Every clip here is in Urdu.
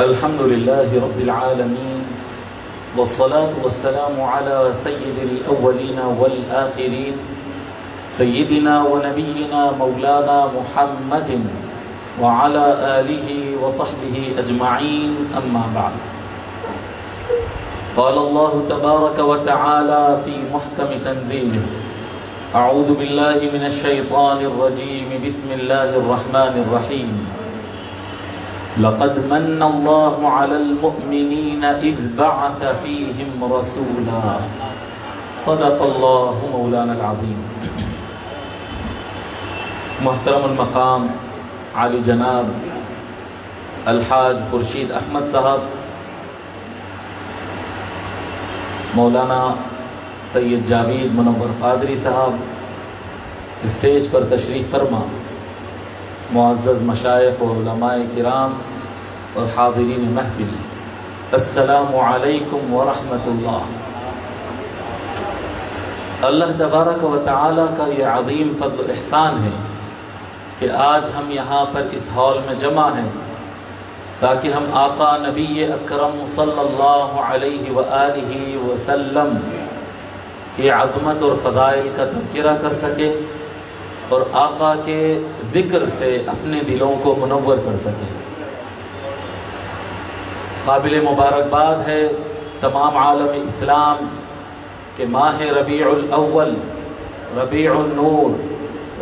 الحمد لله رب العالمين والصلاة والسلام على سيد الأولين والآخرين سيدنا ونبينا مولانا محمد وعلى آله وصحبه أجمعين أما بعد. قال الله تبارك وتعالى في محكم تنزيله: أعوذ بالله من الشيطان الرجيم بسم الله الرحمن الرحيم. لقد من الله على المؤمنين إذ بعث فيهم رسولا. صدق الله مولانا العظيم. محترم المقام عالی جناب الحاج خورشید احمد صاحب، مولانا سید جاوید منور قادری صاحب، اسٹیج پر تشریف فرما، معزز مشائخ و علماء کرام اور حاضرین محفل، السلام علیکم ورحمۃ اللہ۔ اللہ تبارک و تعالی کا یہ عظیم فضل و احسان ہے کہ آج ہم یہاں پر اس ہال میں جمع ہیں تاکہ ہم آقا نبی اکرم صلی اللہ علیہ وآلہ وسلم کی عظمت اور فضائل کا تذکرہ کر سکیں اور آقا کے ذکر سے اپنے دلوں کو منور کر سکیں۔ قابل مبارکباد ہے تمام عالم اسلام کہ ماہ ربیع الاول، ربیع النور،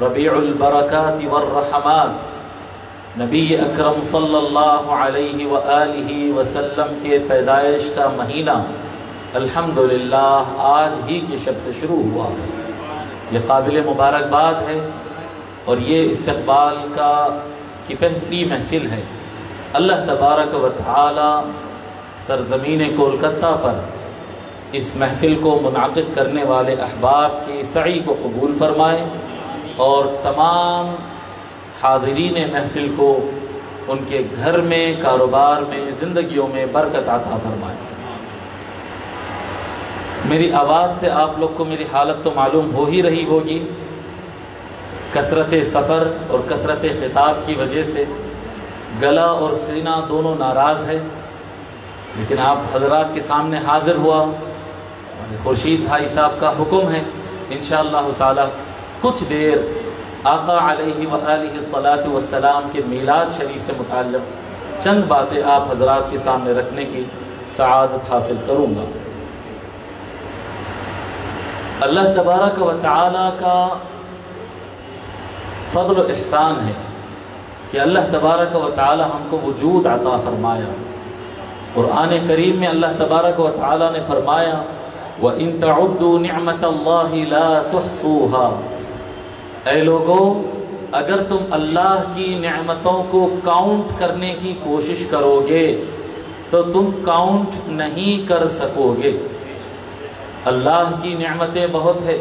ربیع البرکات والرحمات، نبی اکرم صلی اللہ علیہ وآلہ وسلم کے پیدائش کا مہینہ الحمدللہ آج ہی کی شب سے شروع ہوا ہے۔ یہ قابل مبارکباد ہے اور یہ استقبال کی پہلی محفل ہے۔ اللہ تبارک و تعالی سرزمین کولکتہ پر اس محفل کو منعقد کرنے والے احباب کی سعی کو قبول فرمائے اور تمام حاضرین محفل کو ان کے گھر میں، کاروبار میں، زندگیوں میں برکت عطا فرمائے۔ میری آواز سے آپ لوگ کو میری حالت تو معلوم ہو ہی رہی ہوگی، کثرت سفر اور کثرت خطاب کی وجہ سے گلا اور سینہ دونوں ناراض ہے، لیکن آپ حضرات کے سامنے حاضر ہوا، خورشید بھائی صاحب کا حکم ہے انشاءاللہ تعالی کچھ دیر آقا علیہ وآلہ الصلاۃ والسلام کے میلاد شریف سے متعلق چند باتیں آپ حضرات کے سامنے رکھنے کی سعادت حاصل کروں گا۔ اللہ تبارک و تعالی کا فضل و احسان ہے کہ اللہ تبارک و تعالی ہم کو وجود عطا فرمایا۔ قرآن کریم میں اللہ تبارک و تعالی نے فرمایا: وَإِن تَعُدُّوا نِعْمَةَ اللَّهِ لَا تُحْصُوهَا۔ اے لوگو، اگر تم اللہ کی نعمتوں کو کاؤنٹ کرنے کی کوشش کرو گے تو تم کاؤنٹ نہیں کر سکو گے۔ اللہ کی نعمتیں بہت ہے۔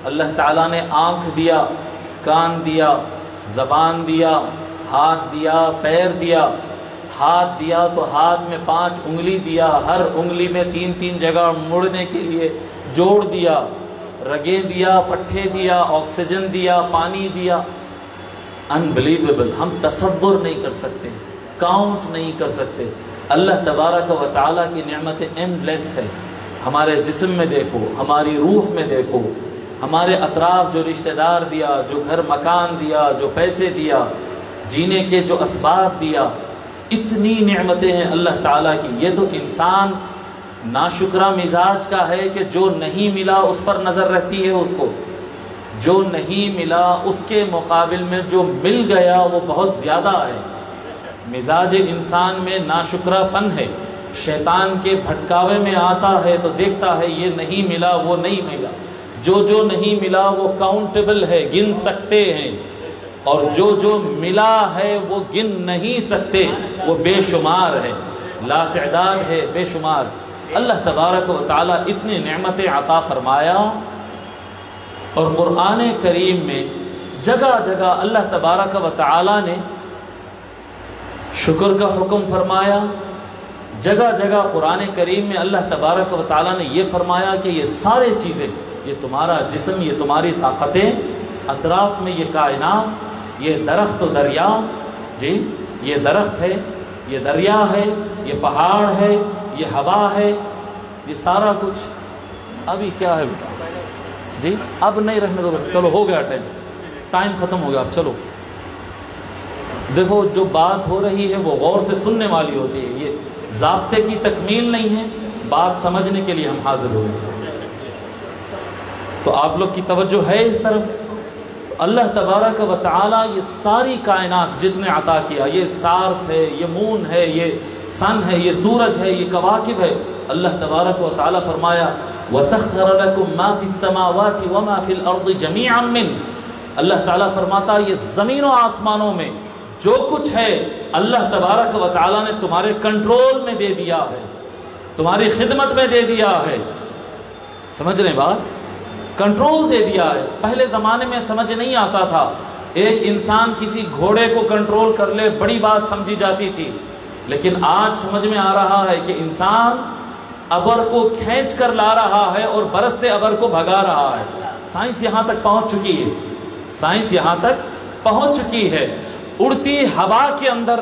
اللہ تعالیٰ نے آنکھ دیا، کان دیا، زبان دیا، ہاتھ دیا، پیر دیا۔ ہاتھ دیا تو ہاتھ میں 5 انگلی دیا، ہر انگلی میں 3 جگہ مڑنے کے لیے جوڑ دیا، رگیں دیا، پٹھے دیا، آکسیجن دیا، پانی دیا۔ انبلیویبل، ہم تصور نہیں کر سکتے، کاؤنٹ نہیں کر سکتے۔ اللہ تبارک و تعالیٰ کی نعمت اینڈلیس ہے۔ ہمارے جسم میں دیکھو، ہماری روح میں دیکھو، ہمارے اطراف جو رشتہ دار دیا، جو گھر مکان دیا، جو پیسے دیا، جینے کے جو اسباب دیا، اتنی نعمتیں ہیں اللہ تعالیٰ کی۔ یہ تو انسان ناشکرہ مزاج کا ہے کہ جو نہیں ملا اس پر نظر رہتی ہے، اس کو جو نہیں ملا اس کے مقابل میں جو مل گیا وہ بہت زیادہ ہے۔ مزاج انسان میں ناشکرہ پن ہے، شیطان کے بھٹکاوے میں آتا ہے تو دیکھتا ہے یہ نہیں ملا، وہ نہیں ملا۔ جو نہیں ملا وہ کاؤنٹیبل ہے، گن سکتے ہیں، اور جو ملا ہے وہ گن نہیں سکتے، وہ بے شمار ہے، لا تعداد ہے، بے شمار۔ اللہ تبارک و تعالیٰ اتنی نعمتیں عطا فرمایا، اور قرآن کریم میں جگہ جگہ اللہ تبارک و تعالیٰ نے شکر کا حکم فرمایا۔ جگہ جگہ قرآن کریم میں اللہ تبارک و تعالیٰ نے یہ فرمایا کہ یہ سارے چیزیں، یہ تمہارا جسم، یہ تمہاری طاقتیں، اطراف میں یہ کائنات، یہ درخت و دریا، جی یہ درخت ہے، یہ دریا ہے، یہ پہاڑ ہے، یہ ہوا ہے، یہ سارا کچھ۔ ابھی کیا ہے بیٹا جی؟ اب نہیں رہنے دو بیٹا، چلو ہو گیا ٹائم ختم ہو گیا، اب چلو۔ دیکھو جو بات ہو رہی ہے وہ غور سے سننے والی ہوتی ہے، یہ ضابطے کی تکمیل نہیں ہے، بات سمجھنے کے لیے ہم حاضر ہوئے۔ تو آپ لوگ کی توجہ ہے اس طرف؟ اللہ تبارک و تعالی یہ ساری کائنات جتنے عطا کیا، یہ سٹارز ہے، یہ مون ہے، یہ سن ہے، یہ سورج ہے، یہ کواکب ہے، اللہ تبارک و تعالی فرمایا وَسَخَّرَ لَكُم مَا فِي السَّمَاوَاتِ وَمَا فِي الْأَرْضِ جَمِيعًا مِّنْهُ۔ اللہ تعالیٰ فرماتا یہ زمین و آسمانوں میں جو کچھ ہے اللہ تبارک و تعالیٰ نے تمہارے کنٹرول میں دے دیا ہے، تمہاری خدمت میں دے دیا ہے۔ سمجھ رہے ہیں بات؟ کنٹرول دے دیا ہے۔ پہلے زمانے میں سمجھ نہیں آتا تھا، ایک انسان کسی گھوڑے کو کنٹرول کر لے بڑی بات سمجھی جاتی تھی، لیکن آج سمجھ میں آ رہا ہے کہ انسان ابر کو کھینچ کر لا رہا ہے اور برستے ابر کو بھگا رہا ہے۔ سائنس یہاں تک پہنچ چکی ہے، سائنس یہاں تک پہنچ چکی ہے۔ اڑتی ہوا کے اندر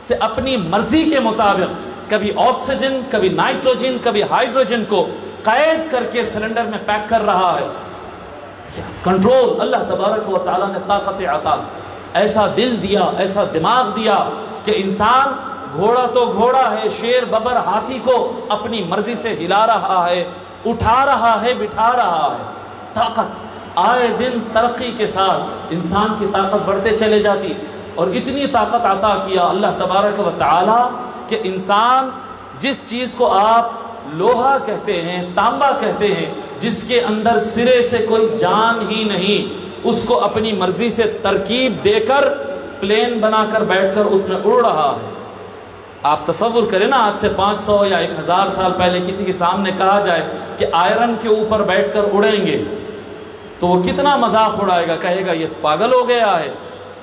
سے اپنی مرضی کے مطابق کبھی آکسیجن، کبھی نائٹروجن، کبھی ہائیڈروجن کو قید کر کے سلنڈر میں پیک کر رہا ہے۔ کنٹرول اللہ تبارک و تعالیٰ نے طاقت عطا، ایسا دل دیا، ایسا دماغ دیا کہ انسان گھوڑا تو گھوڑا ہے، شیر ببر ہاتھی کو اپنی مرضی سے ہلا رہا ہے، اٹھا رہا ہے، بٹھا رہا ہے۔ طاقت آئے دن ترقی کے ساتھ انسان کی طاقت بڑھتے چلے جاتی، اور اتنی طاقت عطا کیا اللہ تبارک و تعالی کہ انسان جس چیز کو آپ لوہا کہتے ہیں، تانبا کہتے ہیں، جس کے اندر سرے سے کوئی جان ہی نہیں، اس کو اپنی مرضی سے ترکیب دے کر پلین بنا کر بیٹھ کر اس میں اڑ رہا ہے۔ آپ تصور کریں نا، آج سے 500 یا 1000 سال پہلے کسی کے سامنے کہا جائے کہ آئرن کے اوپر بیٹھ کر اڑیں گے تو وہ کتنا مذاق اڑائے گا، کہے گا یہ پاگل ہو گیا ہے،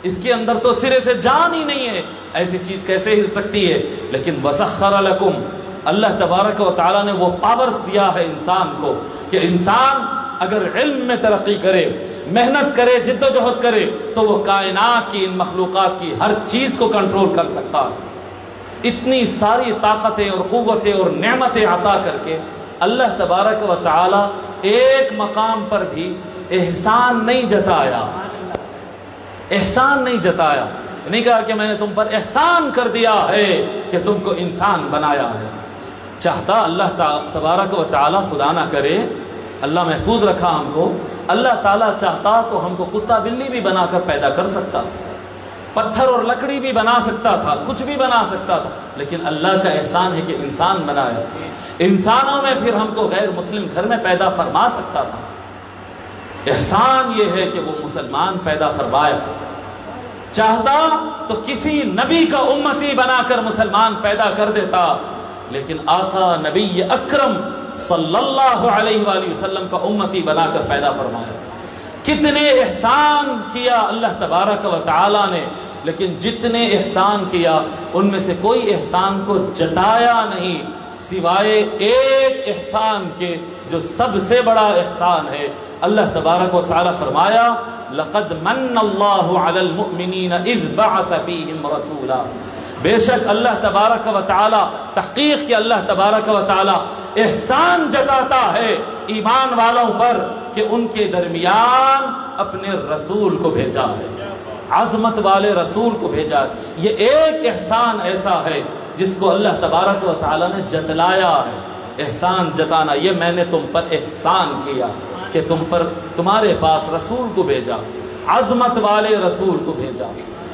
اس کے اندر تو سرے سے جان ہی نہیں ہے، ایسی چیز کیسے ہل سکتی ہے؟ لیکن وَسَخَّرَ لَكُمْ، اللہ تبارک و تعالیٰ نے وہ پاورز دیا ہے انسان کو کہ انسان اگر علم میں ترقی کرے، محنت کرے، جد و جہد کرے تو وہ کائنات کی، ان مخلوقات کی ہر چیز کو کنٹرول کر سکتا ہے۔ اتنی ساری طاقتیں اور قوتیں اور نعمتیں عطا کر کے اللہ تبارک و تعالیٰ ایک مقام پر بھی احسان نہیں جتایا، احسان نہیں جتایا، نہیں کہا کہ میں نے تم پر احسان کر دیا ہے کہ تم کو انسان بنایا ہے۔ چاہتا اللہ تبارک و تعالیٰ، خدا نہ کرے، اللہ محفوظ رکھا ہم کو، اللہ تعالیٰ چاہتا تو ہم کو کتا بلی بھی بنا کر پیدا کر سکتا، پتھر اور لکڑی بھی بنا سکتا تھا، کچھ بھی بنا سکتا تھا، لیکن اللہ کا احسان ہے کہ انسان بنایا۔ انسانوں میں پھر ہم کو غیر مسلم گھر میں پیدا فرما سکتا تھا، احسان یہ ہے کہ وہ مسلمان پیدا فرمایا۔ چاہتا تو کسی نبی کا امتی بنا کر مسلمان پیدا کر دیتا، لیکن آقا نبی اکرم صلی اللہ علیہ وآلہ وسلم کا امتی بنا کر پیدا فرمایا۔ کتنے احسان کیا اللہ تبارک و تعالیٰ نے، لیکن جتنے احسان کیا ان میں سے کوئی احسان کو جتایا نہیں سوائے ایک احسان کے جو سب سے بڑا احسان ہے۔ اللہ تبارک و تعالیٰ فرمایا لَقَدْ مَنَّ اللَّهُ عَلَى الْمُؤْمِنِينَ إِذْ بَعَثَ فِيهِمْ رَسُولًا، بے شک اللہ تبارک و تعالیٰ، تحقیق کہ اللہ تبارک و تعالیٰ احسان جتاتا ہے ایمان والوں پر کہ ان کے درمیان اپنے رسول کو بھیجا ہے، عظمت والے رسول کو بھیجا ہے۔ یہ ایک احسان ایسا ہے جس کو اللہ تبارک و تعالیٰ نے جتلایا ہے۔ احسان جتانا، یہ میں نے تم پر احسان کیا کہ تمہارے پاس رسول کو بھیجا، عظمت والے رسول کو بھیجا۔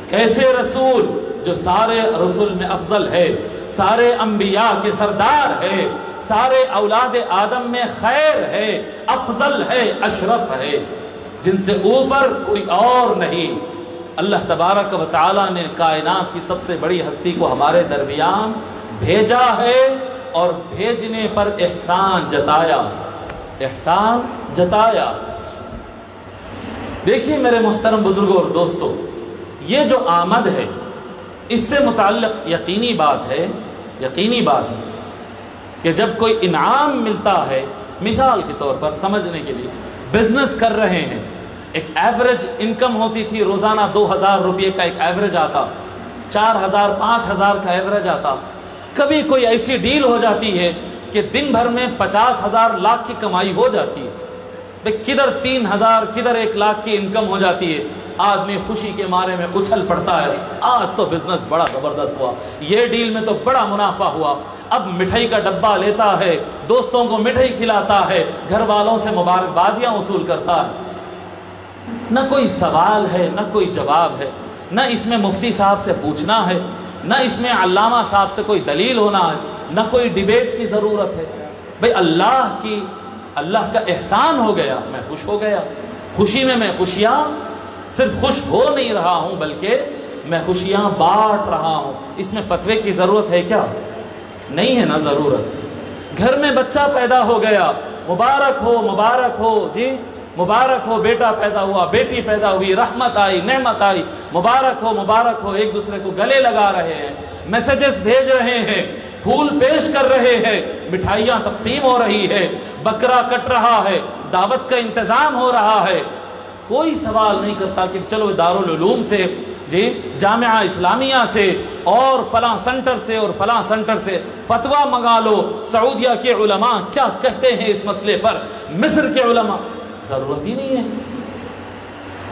کیسے رسول؟ جو سارے رسول میں افضل ہے، سارے انبیاء کے سردار ہے، سارے اولاد آدم میں خیر ہے، افضل ہے، اشرف ہے، جن سے اوپر کوئی اور نہیں۔ اللہ تبارک و تعالیٰ نے کائنات کی سب سے بڑی ہستی کو ہمارے درمیان بھیجا ہے، اور بھیجنے پر احسان جتایا، احسان جتایا۔ دیکھیے میرے محترم بزرگوں اور دوستوں، یہ جو آمد ہے اس سے متعلق یقینی بات ہے کہ جب کوئی انعام ملتا ہے، مثال کے طور پر سمجھنے کے لیے، بزنس کر رہے ہیں، ایک ایوریج انکم ہوتی تھی روزانہ 2000 روپے کا ایک ایوریج آتا، 4,000 5,000 کا ایوریج آتا. کبھی کوئی ایسی ڈیل ہو جاتی ہے کہ دن بھر میں 50,000 لاکھ کی کمائی ہو جاتی ہے. کدھر 3,000 کدھر 1 لاکھ کی انکم ہو جاتی ہے. آدمی خوشی کے مارے میں اچھل پڑتا ہے, آج تو بزنس بڑا زبردست ہوا, یہ ڈیل میں تو بڑا منافع ہوا. اب مٹھائی کا ڈبہ لیتا ہے, دوستوں کو مٹھائی کھلاتا ہے, گھر والوں سے مبارکبادیاں وصول کرتا ہے. نہ کوئی سوال ہے, نہ کوئی جواب ہے, نہ اس میں مفتی صاحب سے پوچھنا ہے, نہ اس میں علامہ صاحب سے کوئی دلیل ہونا ہے, نہ کوئی ڈیبیٹ کی ضرورت ہے. بھئی اللہ کا احسان ہو گیا, میں خوش ہو گیا. خوشی میں خوشیاں صرف خوش ہو نہیں رہا ہوں بلکہ میں خوشیاں بانٹ رہا ہوں. اس میں فتوے کی ضرورت ہے کیا؟ نہیں ہے نا ضرورت. گھر میں بچہ پیدا ہو گیا, مبارک ہو جی, مبارک ہو, بیٹا پیدا ہوا, بیٹی پیدا ہوئی, رحمت آئی, نعمت آئی, مبارک ہو. ایک دوسرے کو گلے لگا رہے ہیں, میسیجز بھیج رہے ہیں, پھول پیش کر رہے ہیں, مٹھائیاں تقسیم ہو رہی ہے, بکرا کٹ رہا ہے, دعوت کا انتظام ہو رہا ہے. کوئی سوال نہیں کرتا کہ چلو دارالعلوم سے جی, جامعہ اسلامیہ سے اور فلاں سنٹر سے اور فلاں سنٹر سے فتویٰ منگا لو, سعودیہ کے علماء کیا کہتے ہیں اس مسئلے پر, مصر کے علماء. ضرورت ہی نہیں ہے.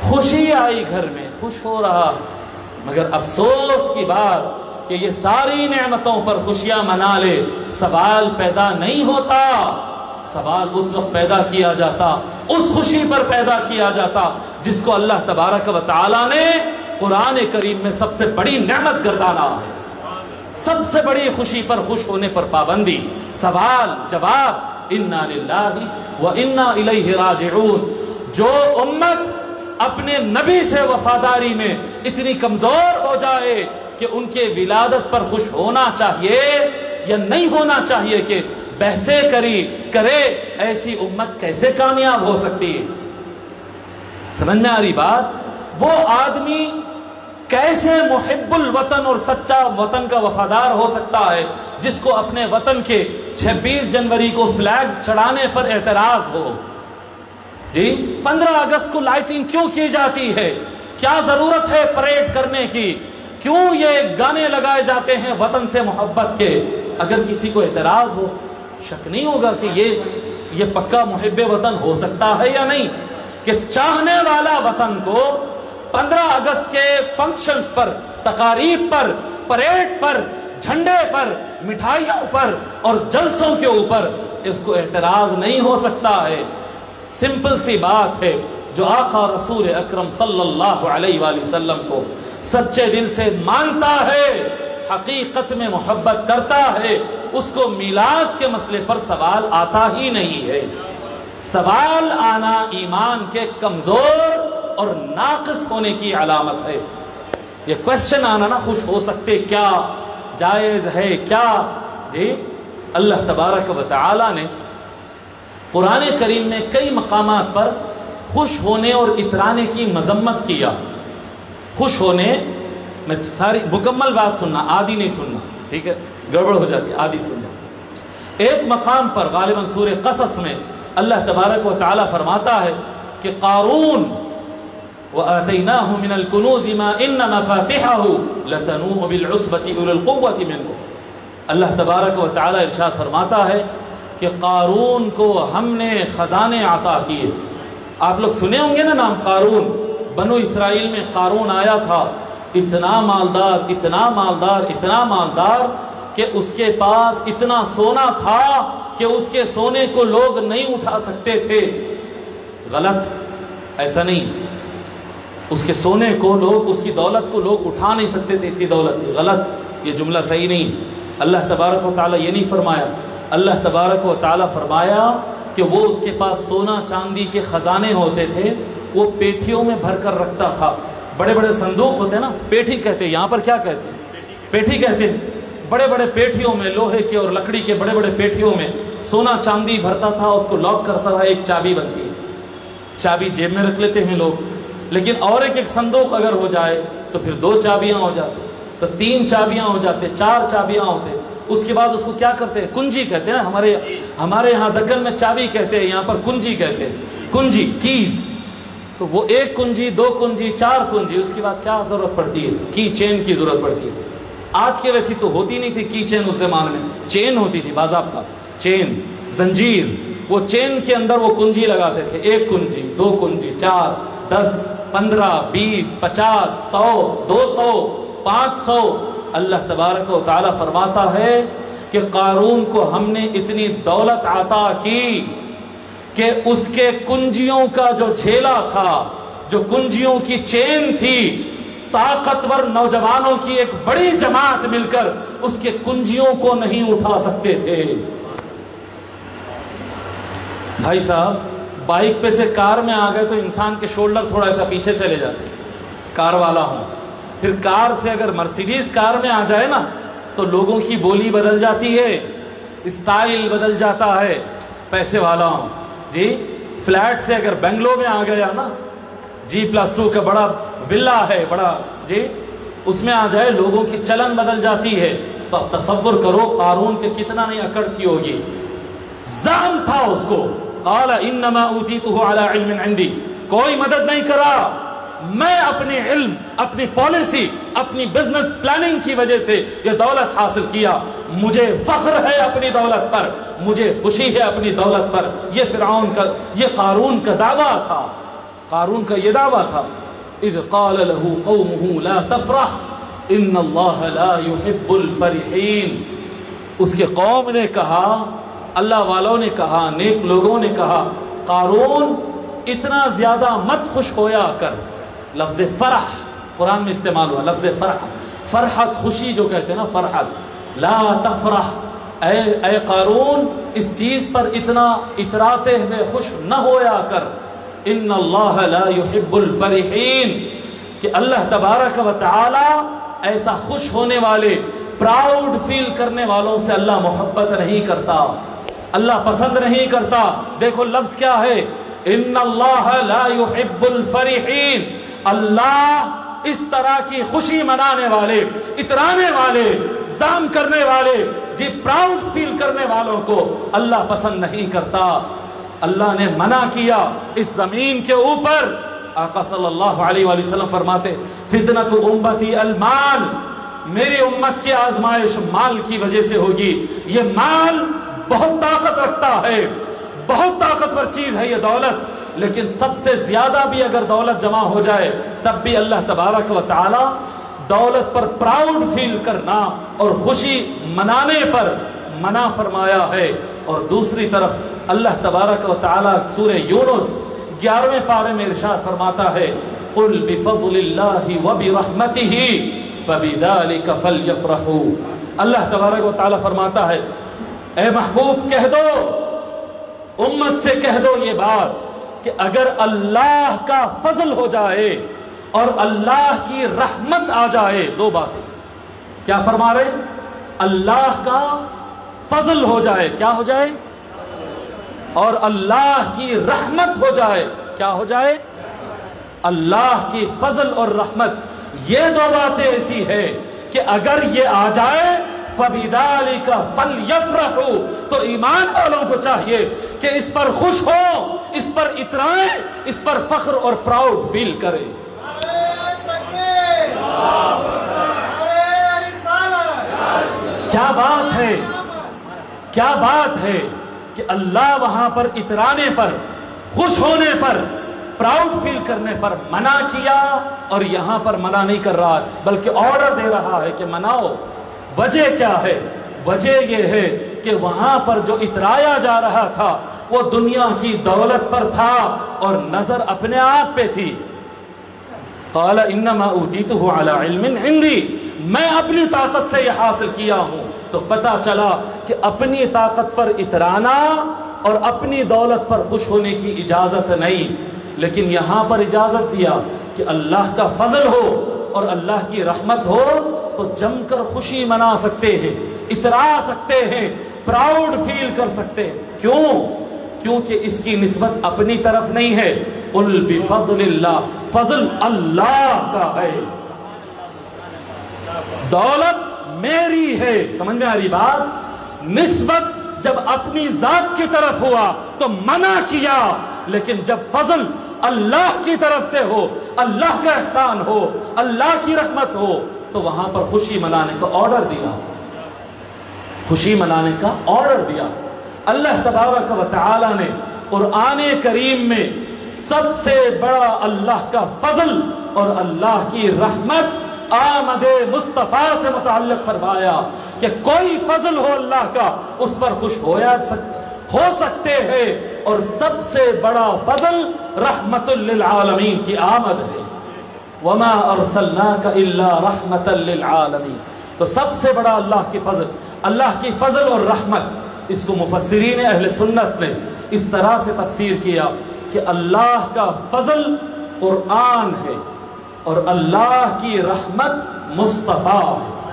خوشی آئی گھر میں, خوش ہو رہا. مگر افسوس کی بات کہ یہ ساری نعمتوں پر خوشیاں منا لے, سوال پیدا نہیں ہوتا. سوال اس وقت پیدا کیا جاتا, اس خوشی پر پیدا کیا جاتا جس کو اللہ تبارک و تعالی نے قرآن کریم میں سب سے بڑی نعمت گردانا ہے. سب سے بڑی خوشی پر خوش ہونے پر پابندی. سوال جواب, انا للہ و انا الیہ راجعون. جو امت اپنے نبی سے وفاداری میں اتنی کمزور ہو جائے کہ ان کے ولادت پر خوش ہونا چاہیے یا نہیں ہونا چاہیے کہ بحثیں کرے, ایسی امت کیسے کامیاب ہو سکتی ہے؟ سمجھ میں آ رہی بات؟ وہ آدمی کیسے محب الوطن اور سچا وطن کا وفادار ہو سکتا ہے جس کو اپنے وطن کے 26 جنوری کو فلیگ چڑھانے پر اعتراض ہو جی. 15 اگست کو لائٹنگ کیوں کی جاتی ہے؟ کیا ضرورت ہے پریڈ کرنے کی؟ کیوں یہ گانے لگائے جاتے ہیں وطن سے محبت کے؟ اگر کسی کو اعتراض ہو, شک نہیں ہوگا کہ یہ پکا محب وطن ہو سکتا ہے یا نہیں, کہ چاہنے والا وطن کو 15 اگست کے فنکشنز پر, تقاریب پر, پریڈ پر, جھنڈے پر, مٹھائیوں پر اور جلسوں کے اوپر اس کو اعتراض نہیں ہو سکتا ہے. سمپل سی بات ہے. جو آقا رسول اکرم صلی اللہ علیہ وآلہ وسلم کو سچے دل سے مانتا ہے, حقیقت میں محبت کرتا ہے, اس کو میلاد کے مسئلے پر سوال آتا ہی نہیں ہے. سوال آنا ایمان کے کمزور اور ناقص ہونے کی علامت ہے. یہ کوشچن آنا نہ خوش ہو سکتے کیا, جائز ہے کیا جی. اللہ تبارک و تعالی نے قرآن کریم میں کئی مقامات پر خوش ہونے اور اترانے کی مذمت کیا. خوش ہونے میں ساری مکمل بات سننا, آدھی نہیں سننا, ٹھیک ہے, گڑبڑ ہو جاتی, آدھی سننا. ایک مقام پر غالباً سورہ قصص میں اللہ تبارک و تعالی فرماتا ہے کہ قارون وَآتَيْنَاهُ مِنَ الْكُنُوزِ مَا إِنَّ مَفَاتِحَهُ لَتَنُوءُ بِالْعُصْبَةِ أُولِي الْقُوَّةِ مِنْكُمْ. اللہ تبارک و تعالی ارشاد فرماتا ہے کہ قارون کو ہم نے خزانے عطا کیے. آپ لوگ سنے ہوں گے نا نام قارون, بنو اسرائیل میں قارون آیا تھا, اتنا مالدار, اتنا مالدار, اتنا مالدار کہ اس کے پاس اتنا سونا تھا کہ اس کے سونے کو لوگ نہیں اٹھا سکتے تھے. غلط, ایسا نہیں. اس کے سونے کو لوگ, اس کی دولت کو لوگ اٹھا نہیں سکتے تھے, اتنی دولت تھی. غلط, یہ جملہ صحیح نہیں. اللہ تبارک و تعالیٰ یہ نہیں فرمایا. اللہ تبارک و تعالیٰ فرمایا کہ وہ اس کے پاس سونا چاندی کے خزانے ہوتے تھے, وہ پیٹھیوں میں بھر کر رکھتا تھا. بڑے بڑے صندوق ہوتے ہیں نا, پیٹھی کہتے ہیں, یہاں پر کیا کہتے ہیں, پیٹھی کہتے ہیں. بڑے بڑے پیٹھیوں میں, لوہے کے اور لکڑی کے بڑے بڑے پیٹھیوں میں سونا چاندی بھرتا تھا, اس کو لاک کرتا تھا, ایک چابی بنتی ہے. چابی جیب میں رکھ لیتے ہیں لوگ, لیکن اور ایک صندوق اگر ہو جائے تو پھر 2 چابیاں ہو جاتی, تو 3 چابیاں ہو جاتے, 4 چابیاں ہوتے. اس کے بعد اس کو کیا کرتے ہیں, کنجی کہتے ہیں. ہمارے یہاں دکن میں چابی کہتے ہیں, یہاں پر کنجی کہتے ہیں. کنجی, کیز. تو وہ 1 کنجی 2 کنجی 4 کنجی، اس کے بعد کیا ضرورت پڑتی ہے؟ کی چین کی ضرورت پڑتی ہے۔ آج کے ویسی تو ہوتی نہیں تھی کی چین، اس زمانے میں چین ہوتی تھی، باضابطہ چین، زنجیر، وہ چین کے اندر وہ کنجی لگاتے تھے، 1 کنجی 2 کنجی 4 10 15 20 50 100 200 500۔ اللہ تبارک و تعالی فرماتا ہے کہ قارون کو ہم نے اتنی دولت عطا کی کہ اس کے کنجیوں کا جو جھیلا تھا، جو کنجیوں کی چین تھی، طاقتور نوجوانوں کی ایک بڑی جماعت مل کر اس کے کنجیوں کو نہیں اٹھا سکتے تھے۔ بھائی صاحب، بائک پہ سے کار میں آ گئے تو انسان کے شولڈر تھوڑا ایسا پیچھے چلے جاتے، کار والا ہوں۔ پھر کار سے اگر مرسیڈیز کار میں آ جائے نا تو لوگوں کی بولی بدل جاتی ہے، اسٹائل بدل جاتا ہے، پیسے والا ہوں جی۔ فلیٹ سے اگر بنگلو میں آ گیا نا، G+2 کا بڑا ولا ہے، بڑا جی، اس میں آ جائے لوگوں کی چلن بدل جاتی ہے۔ تو اب تصور کرو قارون کے کتنا نہیں اکڑ تھی ہوگی۔ زعم تھا اس کو، قال انما اوتیتہ علی علم عندی، کوئی مدد نہیں کرا، میں اپنے علم، اپنی پالیسی، اپنی بزنس پلاننگ کی وجہ سے یہ دولت حاصل کیا، مجھے فخر ہے اپنی دولت پر، مجھے خوشی ہے اپنی دولت پر۔ یہ فرعون کا، یہ قارون کا دعویٰ تھا، قارون کا یہ دعویٰ تھا۔ اذ قال له قومه لا تفرح ان اللہ لا يحب الفرحین، اس کے قوم نے کہا، اللہ والوں نے کہا، نیک لوگوں نے کہا، قارون اتنا زیادہ مت خوش ہویا کر۔ لفظ فرح قرآن میں استعمال ہوا، لفظ فرح، فرحت خوشی جو کہتے ہیں نا، فرحت، لا تفرح، اے قارون اس چیز پر اتنا اتراتے ہوئے خوش نہ ہویا کر، ان اللہ لا يحب الفرحین، کہ اللہ تبارک و تعالی ایسا خوش ہونے والے، پراؤڈ فیل کرنے والوں سے اللہ محبت نہیں کرتا، اللہ پسند نہیں کرتا۔ دیکھو لفظ کیا ہے، ان اللہ لا يحب الفرحین، اللہ اس طرح کی خوشی منانے والے، اترانے والے، زام کرنے والے، جی پراؤڈ فیل کرنے والوں کو اللہ پسند نہیں کرتا۔ اللہ نے منع کیا اس زمین کے اوپر۔ آقا صلی اللہ علیہ وآلہ وسلم فرماتے، فتنۃ امتی المال، میری امت کی آزمائش مال کی وجہ سے ہوگی۔ یہ مال بہت طاقت رکھتا ہے، بہت طاقتور چیز ہے یہ دولت، لیکن سب سے زیادہ بھی اگر دولت جمع ہو جائے تب بھی اللہ تبارک و تعالی دولت پر پراؤڈ فیل کرنا اور خوشی منانے پر منع فرمایا ہے۔ اور دوسری طرف اللہ تبارک و تعالی سورہ یونس 11ویں پارے میں ارشاد فرماتا ہے، قل بفضل اللہ وبرحمتہ فبذلک فلیفرحوا۔ اللہ تبارک و تعالی فرماتا ہے، اے محبوب کہہ دو، امت سے کہہ دو یہ بات کہ اگر اللہ کا فضل ہو جائے اور اللہ کی رحمت آ جائے، دو باتیں کیا فرما رہے؟ اللہ کا فضل ہو جائے، کیا ہو جائے؟ اور اللہ کی رحمت ہو جائے، کیا ہو جائے؟ اللہ کی فضل اور رحمت، یہ دو باتیں ایسی ہے کہ اگر یہ آ جائے فَبِذَلِكَ فَلْيَفْرَحُوا، تو ایمان والوں کو چاہیے کہ اس پر خوش ہو، اس پر اترائیں، اس پر فخر اور پراؤڈ فیل کریں۔ کیا بات ہے، کیا بات ہے کہ اللہ وہاں پر اترانے پر، خوش ہونے پر، پراؤڈ فیل کرنے پر منع کیا، اور یہاں پر منع نہیں کر رہا بلکہ آرڈر دے رہا ہے کہ مناؤ۔ وجہ کیا ہے؟ وجہ یہ ہے کہ وہاں پر جو اترایا جا رہا تھا وہ دنیا کی دولت پر تھا اور نظر اپنے آپ پہ تھی۔ قال انما اوتیتہ علی علم عندی، میں اپنی طاقت سے یہ حاصل کیا ہوں۔ تو پتہ چلا کہ اپنی طاقت پر اترانا اور اپنی دولت پر خوش ہونے کی اجازت نہیں، لیکن یہاں پر اجازت دیا کہ اللہ کا فضل ہو اور اللہ کی رحمت ہو تو جم کر خوشی منا سکتے ہیں، اترا سکتے ہیں، پراؤڈ فیل کر سکتے ہیں۔ کیوں؟ کیونکہ اس کی نسبت اپنی طرف نہیں ہے۔ قل بفضل اللہ، فضل اللہ کا ہے، دولت میری ہے۔ سمجھ میں آ رہی بات؟ نسبت جب اپنی ذات کی طرف ہوا تو منع کیا، لیکن جب فضل اللہ کی طرف سے ہو، اللہ کا احسان ہو، اللہ کی رحمت ہو، تو وہاں پر خوشی منانے کا آرڈر دیا، خوشی منانے کا آرڈر دیا۔ اللہ تبارک و تعالی نے قرآن کریم میں سب سے بڑا اللہ کا فضل اور اللہ کی رحمت آمد مصطفیٰ سے متعلق فرمایا کہ کوئی فضل ہو اللہ کا اس پر خوش ہو سکتے ہیں، اور سب سے بڑا فضل رحمت للعالمین کی آمد ہے۔ وما ارسلناک الا رحمت للعالمین، تو سب سے بڑا اللہ کی فضل اور رحمت، اس کو مفسرین اہل سنت نے اس طرح سے تفسیر کیا کہ اللہ کا فضل قرآن ہے اور اللہ کی رحمت مصطفیٰ ہے۔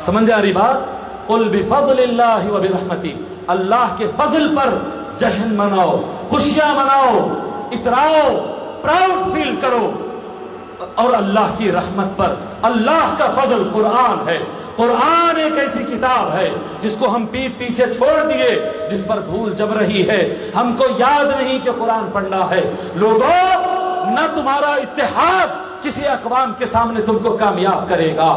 سمجھ آ رہی بات؟ قل بفضل اللہ وبرحمتہ، اللہ کے فضل پر جشن مناؤ، خوشیاں مناؤ، اتراؤ، پراؤڈ فیل کرو، اور اللہ کی رحمت پر۔ اللہ کا فضل قرآن ہے۔ قرآن ایک ایسی کتاب ہے جس کو ہم پیچھے چھوڑ دیے، جس پر دھول جم رہی ہے، ہم کو یاد نہیں کہ قرآن پڑھنا ہے۔ لوگوں، نہ تمہارا اتحاد کسی اقوام کے سامنے تم کو کامیاب کرے گا،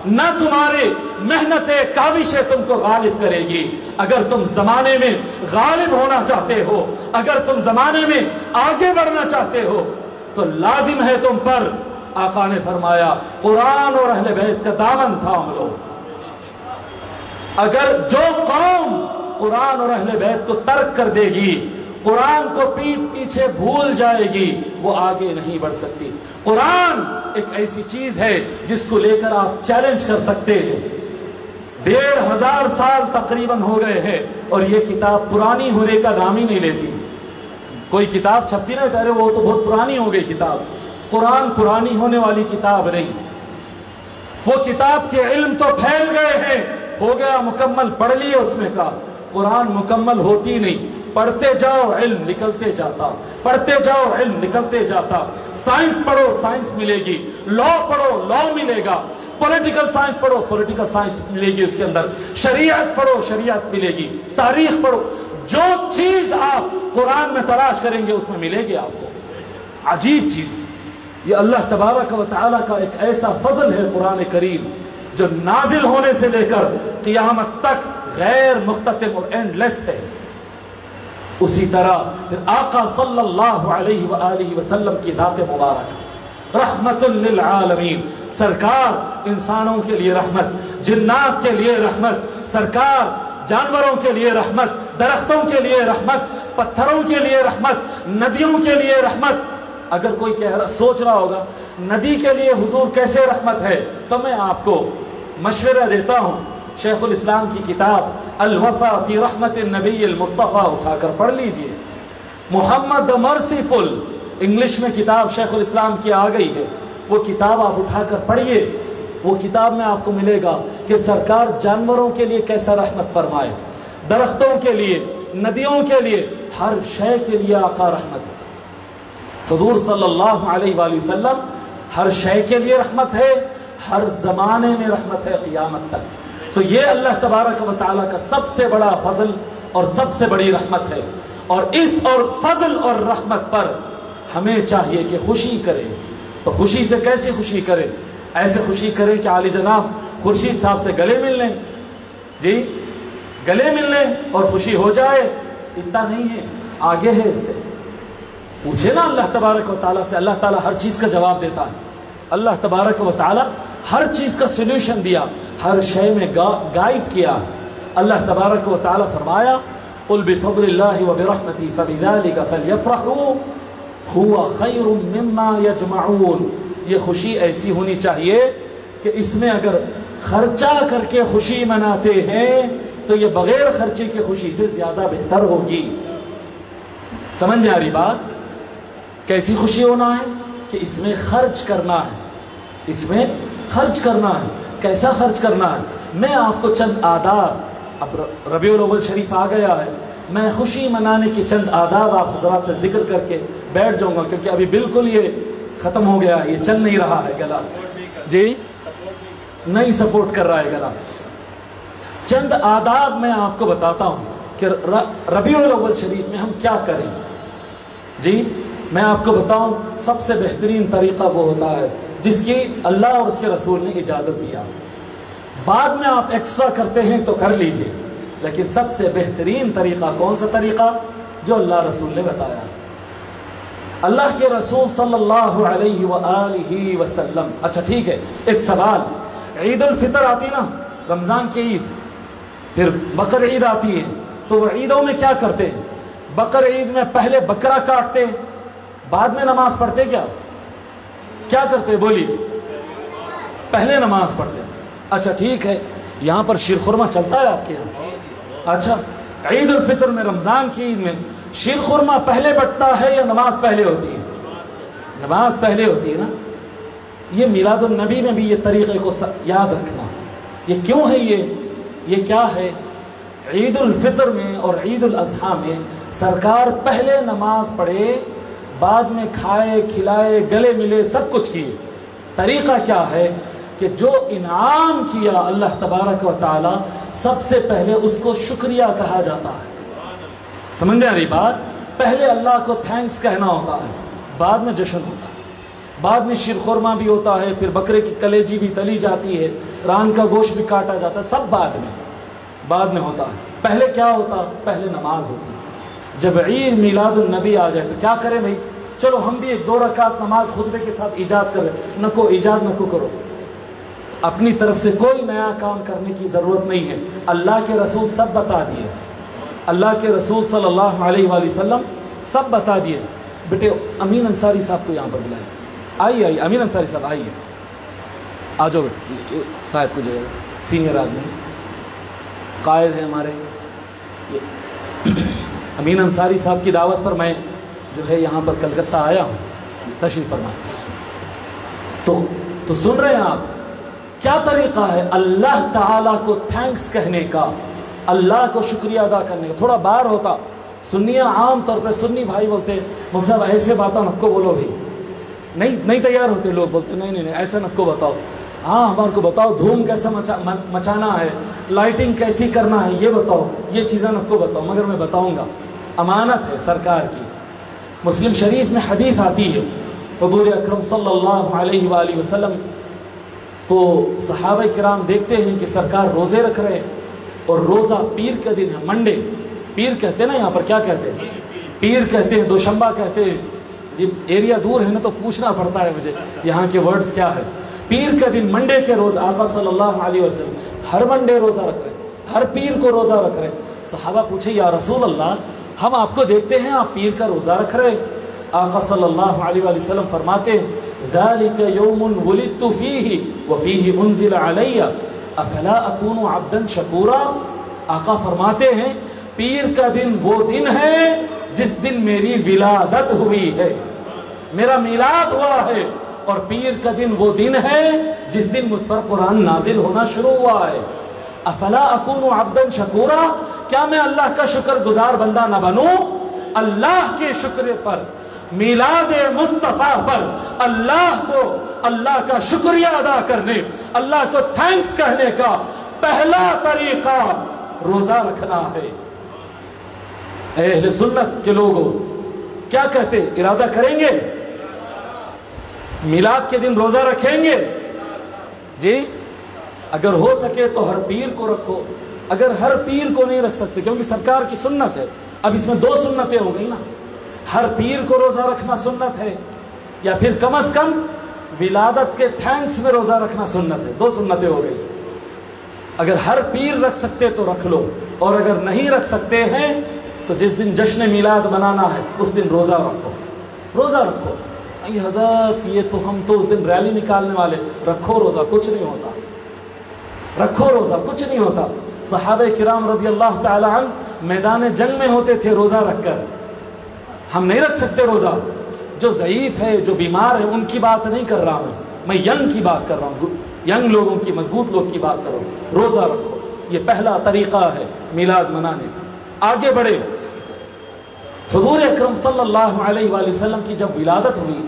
نہ تمہارے محنت کاوشیں تم کو غالب کرے گی۔ اگر تم زمانے میں غالب ہونا چاہتے ہو، اگر تم زمانے میں آگے بڑھنا چاہتے ہو، تو لازم ہے تم پر، آقا نے فرمایا، قرآن اور اہل بیت کا دامن تھام لو۔ اگر جو قوم قرآن اور اہل بیت کو ترک کر دے گی، قرآن کو پیٹ پیچھے بھول جائے گی، وہ آگے نہیں بڑھ سکتی۔ قرآن ایک ایسی چیز ہے جس کو لے کر آپ چیلنج کر سکتے ہیں۔ 1500 سال تقریباً ہو گئے ہیں اور یہ کتاب پرانی ہونے کا نام ہی نہیں لیتی۔ کوئی کتاب چھپتی نہیں، ارے وہ تو بہت پرانی ہو گئی کتاب۔ قرآن پرانی ہونے والی کتاب نہیں، وہ کتاب کے علم تو پھیل گئے ہیں، ہو گیا مکمل، پڑھ لیے اس میں کا۔ قرآن مکمل ہوتی نہیں، پڑھتے جاؤ علم نکلتے جاتا، پڑھتے جاؤ علم نکلتے جاتا۔ سائنس پڑھو سائنس ملے گی، لا پڑھو لا ملے گا، پولیٹیکل سائنس پڑھو پولیٹیکل سائنس ملے گی، اس کے اندر شریعت پڑھو شریعت ملے گی، تاریخ پڑھو، جو چیز آپ قرآن میں تلاش کریں گے اس میں ملے گی آپ کو۔ عجیب چیز، یہ اللہ تبارک و تعالیٰ کا ایک ایسا فضل ہے قرآن کریم جو نازل ہونے سے لے کر قیامت تک غیر مختتم اور اینڈ لیس ہے۔ اسی طرح پھر آقا صلی اللہ علیہ وآلہ وسلم کی ذات مبارک رحمت للعالمین، سرکار انسانوں کے لیے رحمت، جنات کے لیے رحمت، سرکار جانوروں کے لیے رحمت، درختوں کے لیے رحمت، پتھروں کے لیے رحمت، ندیوں کے لیے رحمت۔ اگر کوئی سوچ رہا ہوگا ندی کے لیے حضور کیسے رحمت ہے، تو میں آپ کو مشورہ دیتا ہوں، شیخ الاسلام کی کتاب الوفا فی رحمت النبی المصطفیٰ اٹھا کر پڑھ لیجئے۔ محمد the merciful انگلش میں کتاب شیخ الاسلام کی آ گئی ہے، وہ کتاب آپ اٹھا کر پڑھیے۔ وہ کتاب میں آپ کو ملے گا کہ سرکار جانوروں کے لیے کیسا رحمت فرمائے، درختوں کے لیے، ندیوں کے لیے، ہر شے کے لیے آقا رحمت ہے۔ حضور صلی اللہ علیہ وآلہ وسلم ہر شے کے لیے رحمت ہے، ہر زمانے میں رحمت ہے قیامت تک۔ تو یہ اللہ تبارک و تعالیٰ کا سب سے بڑا فضل اور سب سے بڑی رحمت ہے، اور اس اور فضل اور رحمت پر ہمیں چاہیے کہ خوشی کریں۔ تو خوشی سے کیسے خوشی کریں؟ ایسے خوشی کریں کہ عالی جناب خورشید صاحب سے گلے مل لیں، جی گلے مل لیں اور خوشی ہو جائے، اتنا نہیں ہے، آگے ہے اس سے۔ پوچھے نا اللہ تبارک و تعالیٰ سے، اللہ تعالیٰ ہر چیز کا جواب دیتا ہے۔ اللہ تبارک و تعالیٰ ہر چیز کا سلوشن دیا، ہر شے میں گائیڈ کیا۔ اللہ تبارک و تعالیٰ فرمایا قل بفضل اللہ وبرحمتہ فبذلک فلیفرحوا هو خیر مما یجمعون۔ یہ خوشی ایسی ہونی چاہیے کہ اس میں اگر خرچہ کر کے خوشی مناتے ہیں تو یہ بغیر خرچے کی خوشی سے زیادہ بہتر ہوگی۔ سمجھ میں آ رہی بات؟ کیسی خوشی ہونا ہے کہ اس میں خرچ کرنا ہے، اس میں خرچ کرنا ہے۔ کیسا خرچ کرنا ہے؟ میں آپ کو چند آداب، اب ربیع الاول شریف آ گیا ہے، میں خوشی منانے کے چند آداب آپ حضرات سے ذکر کر کے بیٹھ جاؤں گا، کیونکہ ابھی بالکل یہ ختم ہو گیا ہے، یہ چل نہیں رہا ہے گلا، جی نہیں سپورٹ کر رہا ہے گلا۔ چند آداب میں آپ کو بتاتا ہوں کہ ربیع الاول شریف میں ہم کیا کریں۔ جی میں آپ کو بتاؤں سب سے بہترین طریقہ وہ ہوتا ہے جس کی اللہ اور اس کے رسول نے اجازت دیا. بعد میں آپ ایکسٹرا کرتے ہیں تو کر لیجئے، لیکن سب سے بہترین طریقہ کون سا طریقہ؟ جو اللہ رسول نے بتایا. اللہ کے رسول صلی اللہ علیہ وآلہ وسلم. اچھا ٹھیک ہے، ایک سوال. عید الفطر آتی نا، رمضان کی عید، پھر بقر عید آتی ہے، تو وہ عیدوں میں کیا کرتے ہیں؟ بقر عید میں پہلے بکرا کاٹتے، بعد میں نماز پڑھتے. کیا کرتے بولیے؟ پہلے نماز پڑھتے. اچھا ٹھیک ہے، یہاں پر شیر خورما چلتا ہے آپ کے یہاں؟ اچھا، عید الفطر میں، رمضان کی عید میں شیر خورما پہلے بٹتا ہے یا نماز پہلے ہوتی ہے؟ نماز پہلے ہوتی ہے نا. یہ میلاد النبی میں بھی یہ طریقے کو یاد رکھنا. یہ کیوں ہے؟ یہ کیا ہے؟ عید الفطر میں اور عید الاضحیٰ میں سرکار پہلے نماز پڑھے، بعد میں کھائے کھلائے گلے ملے سب کچھ کیے. طریقہ کیا ہے کہ جو انعام کیا اللہ تبارک و تعالی، سب سے پہلے اس کو شکریہ کہا جاتا ہے. سمجھ میں آ رہی بات؟ پہلے اللہ کو تھینکس کہنا ہوتا ہے، بعد میں جشن ہوتا ہے، بعد میں شیر خورما بھی ہوتا ہے، پھر بکرے کی کلیجی بھی تلی جاتی ہے، ران کا گوشت بھی کاٹا جاتا ہے، سب بعد میں ہوتا ہے. پہلے کیا ہوتا؟ پہلے نماز ہوتی. جب عید میلاد النبی آ جائے تو کیا کریں بھائی؟ چلو ہم بھی 2 رکعت نماز خطبے کے ساتھ ایجاد کریں. ایجاد نہ کرو. اپنی طرف سے کوئی نیا کام کرنے کی ضرورت نہیں ہے. اللہ کے رسول سب بتا دیے، اللہ کے رسول صلی اللہ علیہ وآلہ وسلم سب بتا دیے. بیٹے امین انصاری صاحب کو یہاں پر بلائیں. آئیے امین انصاری صاحب آئیے، آ جاؤ بیٹے. صاحب کو جو ہے سینئر آدمی قائد ہے ہمارے، امین انصاری صاحب کی دعوت پر میں جو ہے یہاں پر کلکتہ آیا ہوں. تشریف فرمائیں. تو سن رہے ہیں آپ کیا طریقہ ہے اللہ تعالیٰ کو تھینکس کہنے کا، اللہ کو شکریہ ادا کرنے کا. تھوڑا بار ہوتا سنیہ، عام طور پر سنی بھائی بولتے ہیں مول صاحب ایسے باتیں نکو بولو بھائی. نہیں تیار ہوتے لوگ، بولتے نہیں ایسا نکو بتاؤ. ہاں ہمارے کو بتاؤ دھوم کیسا مچانا ہے، لائٹنگ کیسی کرنا ہے، یہ بتاؤ، یہ چیزیں نکو بتاؤ. مگر میں بتاؤں گا، امانت ہے سرکار کی. مسلم شریف میں حدیث آتی ہے، حضور اکرم صلی اللہ علیہ وآلہ وسلم کو صحابہ کرام دیکھتے ہیں کہ سرکار روزے رکھ رہے ہیں، اور روزہ پیر کا دن ہے، منڈے. پیر کہتے ہیں نا، یہاں پر کیا کہتے ہیں؟ پیر کہتے ہیں، دوشنبہ کہتے ہیں. جی ایریا دور ہے نا تو پوچھنا پڑتا ہے مجھے یہاں کے ورڈز کیا ہے. پیر کا دن، منڈے کے روز آقا صلی اللہ علیہ وسلم ہر منڈے روزہ رکھ رہے ہیں، ہر پیر کو روزہ رکھ رہے ہیں. صحابہ پوچھے یا رسول اللہ ہم آپ کو دیکھتے ہیں آپ پیر کا روزہ رکھ رہے ہیں. آقا صلی اللہ علیہ وسلم فرماتے ہیں ذالک یوم ولدت فیہ وفیہ انزل علی افلا اکون عبدا شکورا. آقا فرماتے ہیں پیر کا دن وہ دن ہے جس دن میری ولادت ہوئی ہے، میرا میلاد ہوا ہے، اور پیر کا دن وہ دن ہے جس دن مجھ پر قرآن نازل ہونا شروع ہوا ہے. افلا اکون عبدا شکورا، کیا میں اللہ کا شکر گزار بندہ نہ بنوں؟ اللہ کے شکر پر، میلاد مصطفیٰ پر اللہ کا شکریہ ادا کرنے، اللہ کو تھینکس کہنے کا پہلا طریقہ روزہ رکھنا ہے. اہل سنت کے لوگوں کیا کہتے؟ ارادہ کریں گے میلاد کے دن روزہ رکھیں گے؟ جی اگر ہو سکے تو ہر پیر کو رکھو. اگر ہر پیر کو نہیں رکھ سکتے کیونکہ سرکار کی سنت ہے، اب اس میں 2 سنتیں ہو گئی نا. ہر پیر کو روزہ رکھنا سنت ہے، یا پھر کم از کم ولادت کے تھینکس میں روزہ رکھنا سنت ہے. 2 سنتیں ہو گئی. اگر ہر پیر رکھ سکتے تو رکھ لو، اور اگر نہیں رکھ سکتے ہیں تو جس دن جشن میلاد منانا ہے اس دن روزہ رکھو. روزہ رکھو. حضرت یہ تو ہم تو اس دن ریلی نکالنے والے. رکھو روزہ، کچھ نہیں ہوتا. رکھو روزہ، کچھ نہیں ہوتا. صحابہ کرام رضی اللہ تعالی عنہ میدان جنگ میں ہوتے تھے روزہ رکھ کر. ہم نہیں رکھ سکتے روزہ. جو ضعیف ہے، جو بیمار ہے، ان کی بات نہیں کر رہا ہوں میں ینگ کی بات کر رہا ہوں، ینگ لوگوں کی، مضبوط لوگ کی بات کر رہا ہوں. روزہ رکھو، یہ پہلا طریقہ ہے میلاد منانے. آگے بڑھے. حضور اکرم صلی اللہ علیہ وآلہ وسلم کی جب ولادت ہوئی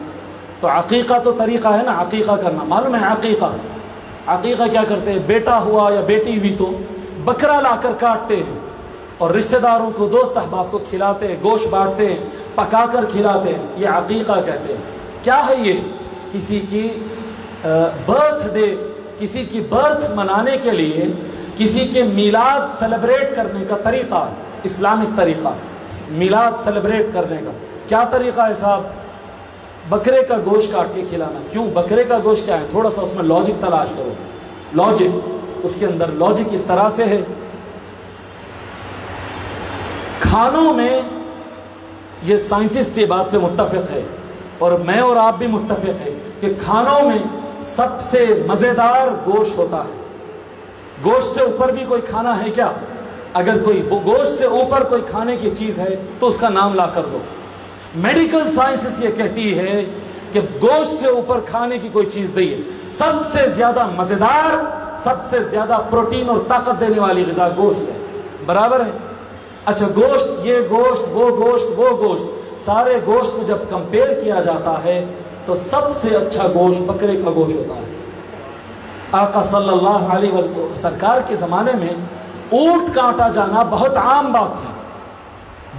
تو عقیقہ تو طریقہ ہے نا، عقیقہ کرنا. معلوم ہے عقیقہ کیا کرتے ہیں؟ بیٹا ہوا یا بیٹی ہوئی تو بکرا لا کر کاٹتے ہیں، اور رشتہ داروں کو، دوست احباب کو کھلاتے ہیں، گوشت بانٹتے ہیں، پکا کر کھلاتے ہیں، یہ عقیقہ کہتے ہیں۔ کیا ہے یہ؟ کسی کی برتھ ڈے، کسی کی برتھ منانے کے لیے، کسی کے میلاد سیلیبریٹ کرنے کا طریقہ، اسلامک طریقہ میلاد سیلیبریٹ کرنے کا۔ کیا طریقہ ہے صاحب؟ بکرے کا گوشت کاٹ کے کھلانا۔ کیوں بکرے کا گوشت کیا ہے؟ تھوڑا سا اس میں لاجک تلاش کرو، لاجک، اس کے اندر لاجک اس طرح سے ہے، کھانوں میں، یہ سائنٹسٹ یہ بات پہ متفق ہے اور میں اور آپ بھی متفق ہے کہ کھانوں میں سب سے مزیدار گوشت ہوتا ہے۔ گوشت سے اوپر بھی کوئی کھانا ہے کیا؟ اگر کوئی گوشت سے اوپر کوئی کھانے کی چیز ہے تو اس کا نام لا کر دو۔ میڈیکل سائنسز یہ کہتی ہے کہ گوشت سے اوپر کھانے کی کوئی چیز نہیں ہے۔ سب سے زیادہ مزیدار، سب سے زیادہ پروٹین اور طاقت دینے والی غذا گوشت ہے، برابر ہے؟ اچھا گوشت، یہ گوشت، وہ گوشت، وہ گوشت، سارے گوشت کو جب کمپیئر کیا جاتا ہے تو سب سے اچھا گوشت بکرے کا گوشت ہوتا ہے۔ آقا صلی اللہ علیہ وسلم سرکار کے زمانے میں اونٹ کاٹا جانا بہت عام بات تھی،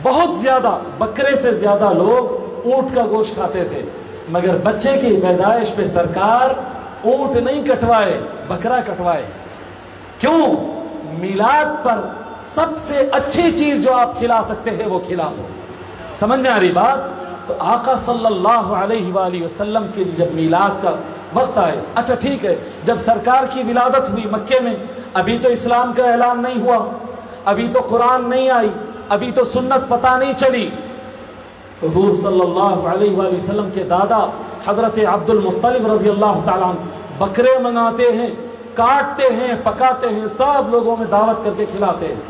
بہت زیادہ، بکرے سے زیادہ لوگ اونٹ کا گوشت کھاتے تھے، مگر بچے کی پیدائش پہ سرکار اونٹ نہیں کٹوائے، بکرا کٹوائے۔ کیوں؟ میلاد پر سب سے اچھی چیز جو آپ کھلا سکتے ہیں وہ کھلا دو۔ سمجھ میں آ رہی بات؟ تو آقا صلی اللہ علیہ وآلہ وسلم کے جب میلاد کا وقت آئے، اچھا ٹھیک ہے، جب سرکار کی ولادت ہوئی مکے میں، ابھی تو اسلام کا اعلان نہیں ہوا، ابھی تو قرآن نہیں آئی، ابھی تو سنت پتہ نہیں چلی، حضور صلی اللہ علیہ وآلہ وسلم کے دادا حضرت عبد المطلب رضی اللہ تعالیٰ عنہ بکرے منگاتے ہیں، کاٹتے ہیں، پکاتے ہیں، سب لوگوں میں دعوت کر کے کھلاتے ہیں۔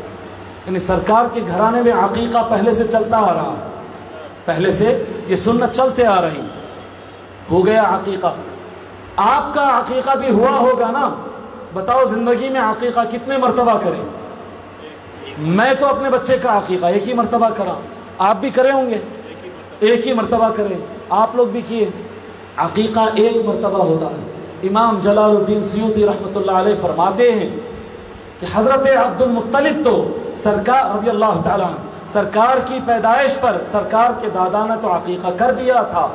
یعنی سرکار کے گھرانے میں عقیقہ پہلے سے چلتا آ رہا، پہلے سے یہ سنت چلتے آ رہی، ہو گیا عقیقہ۔ آپ کا عقیقہ بھی ہوا ہوگا نا؟ بتاؤ زندگی میں عقیقہ کتنے مرتبہ کریں؟ میں تو اپنے بچے کا عقیقہ ایک ہی مرتبہ کرا، آپ بھی کرے ہوں گے، ایک ہی مرتبہ کریں، آپ لوگ بھی کیے۔ عقیقہ ایک مرتبہ ہوتا ہے۔ امام جلال الدین سیوطی رحمۃ اللہ علیہ فرماتے ہیں کہ حضرت عبد المطلب تو سرکار رضی اللہ تعالیٰ عنہ سرکار کی پیدائش پر سرکار کے دادا نے تو عقیقہ کر دیا تھا،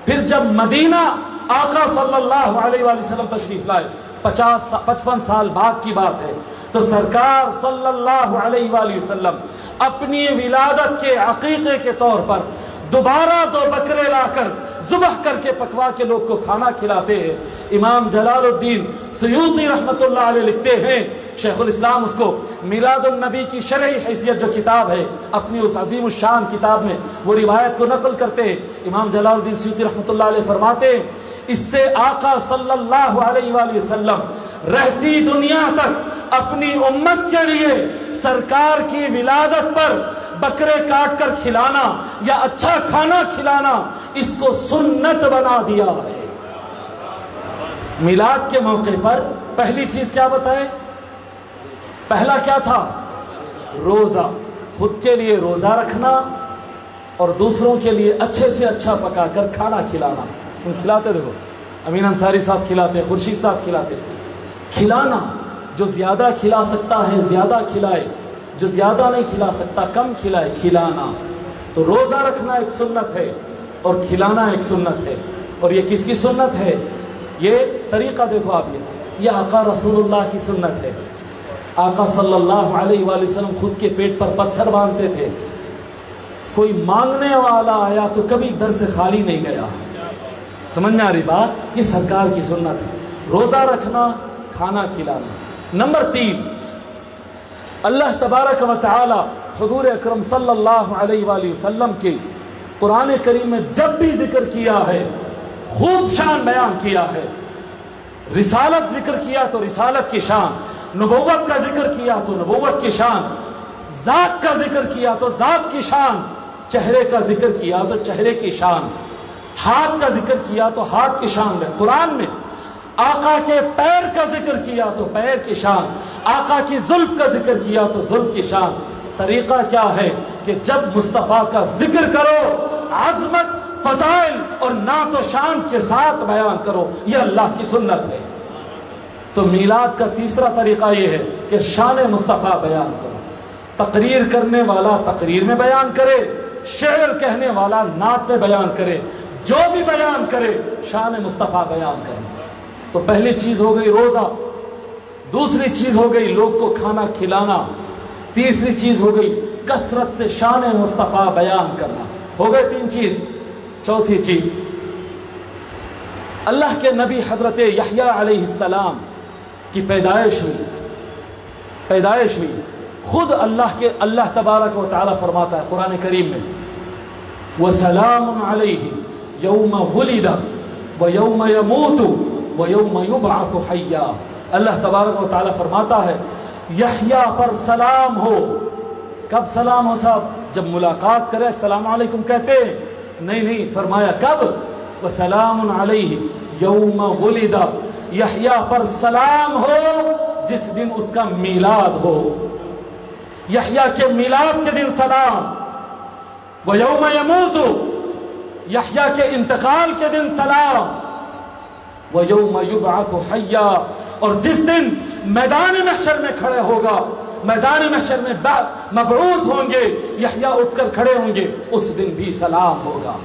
پھر جب مدینہ آقا صلی اللہ علیہ وآلہ وسلم تشریف لائے، 55 سال بعد کی بات ہے، تو سرکار صلی اللہ علیہ وآلہ وسلم اپنی ولادت کے عقیقے کے طور پر دوبارہ 2 بکرے لا کر ذبح کر کے پکوا کے لوگ کو کھانا کھلاتے ہیں۔ امام جلال الدین سیوطی رحمۃ اللہ علیہ لکھتے ہیں، شیخ الاسلام اس کو میلاد النبی کی شرعی حیثیت جو کتاب ہے، اپنی اس عظیم الشان کتاب میں وہ روایت کو نقل کرتے ہیں۔ امام جلال الدین سیوطی رحمۃ اللہ علیہ فرماتے ہیں اس سے آقا صلی اللہ علیہ وآلہ وسلم رہتی دنیا تک اپنی امت کے لیے سرکار کی ولادت پر بکرے کاٹ کر کھلانا یا اچھا کھانا کھلانا اس کو سنت بنا دیا ہے۔ میلاد کے موقع پر پہلی چیز کیا بتائے؟ پہلا کیا تھا؟ روزہ، خود کے لیے روزہ رکھنا اور دوسروں کے لیے اچھے سے اچھا پکا کر کھانا کھلانا۔ تم کھلاتے رہو، امین انصاری صاحب کھلاتے، خورشید صاحب کھلاتے۔ کھلانا، جو زیادہ کھلا سکتا ہے زیادہ کھلائے، جو زیادہ نہیں کھلا سکتا کم کھلائے۔ کھلانا تو روزہ رکھنا ایک سنت ہے اور کھلانا ایک سنت ہے، اور یہ کس کی سنت ہے؟ یہ طریقہ دیکھو آپ، یہ آقا رسول اللہ کی سنت ہے۔ آقا صلی اللہ علیہ وآلہ وسلم خود کے پیٹ پر پتھر باندھتے تھے، کوئی مانگنے والا آیا تو کبھی در سے خالی نہیں گیا۔ سمجھ میں آ رہی بات؟ یہ سرکار کی سنت ہے، روزہ رکھنا، کھانا کھلانا۔ نمبر 3، اللہ تبارک و تعالی حضور اکرم صلی اللہ علیہ وآلہ وسلم کے قرآن کریم میں جب بھی ذکر کیا ہے خوب شان بیان کیا ہے۔ رسالت ذکر کیا تو رسالت کی شان، نبوت کا ذکر کیا تو نبوت کی شان، ذات کا ذکر کیا تو ذات کی شان، چہرے کا ذکر کیا تو چہرے کی شان، ہاتھ کا ذکر کیا تو ہاتھ کی شان ہے۔ قرآن میں آقا کے پیر کا ذکر کیا تو پیر کی شان، آقا کی زلف کا ذکر کیا تو زلف کی شان۔ طریقہ کیا ہے کہ جب مصطفیٰ کا ذکر کرو عظمت، فضائل اور نعت و شان کے ساتھ بیان کرو، یہ اللہ کی سنت ہے۔ تو میلاد کا تیسرا طریقہ یہ ہے کہ شان مصطفیٰ بیان کرو۔ تقریر کرنے والا تقریر میں بیان کرے، شعر کہنے والا نعت پہ بیان کرے، جو بھی بیان کرے شان مصطفیٰ بیان کرے۔ تو پہلی چیز ہو گئی روزہ، دوسری چیز ہو گئی لوگ کو کھانا کھلانا، تیسری چیز ہو گئی کثرت سے شان مصطفیٰ بیان کرنا۔ ہو گئے 3 چیز۔ چوتھی چیز، اللہ کے نبی حضرت یحییٰ علیہ السلام کی پیدائش ہوئی۔ خود اللہ تبارک و تعالی فرماتا ہے قرآن کریم میں، وَسَلَامٌ عَلَيْهِ يَوْمَ وُلِدَ وَيَوْمَ يَمُوتُ وَيَوْمَ يُبْعَثُ حَيًّا۔ اللہ تبارک و تعالی فرماتا ہے یحییٰ پر سلام ہو۔ کب سلام ہو صاحب؟ جب ملاقات کرے السلام علیکم کہتے ہیں؟ نہیں، فرمایا کب؟ وَسَلَامٌ عَلَيْهِ يَوْمَ وُلِدَ، یحییٰ پر سلام ہو جس دن اس کا میلاد ہو۔ یحییٰ کے میلاد کے دن سلام۔ وَيَوْمَ يَمُوتُ، یحییٰ کے انتقال کے دن سلام۔ وَيَوْمَ يُبْعَثُ حَيًّا، اور جس دن میدان محشر میں کھڑے ہوگا، میدان محشر میں مبعوث ہوں گے، یحییٰ اٹھ کر کھڑے ہوں گے، اس دن بھی سلام ہوگا۔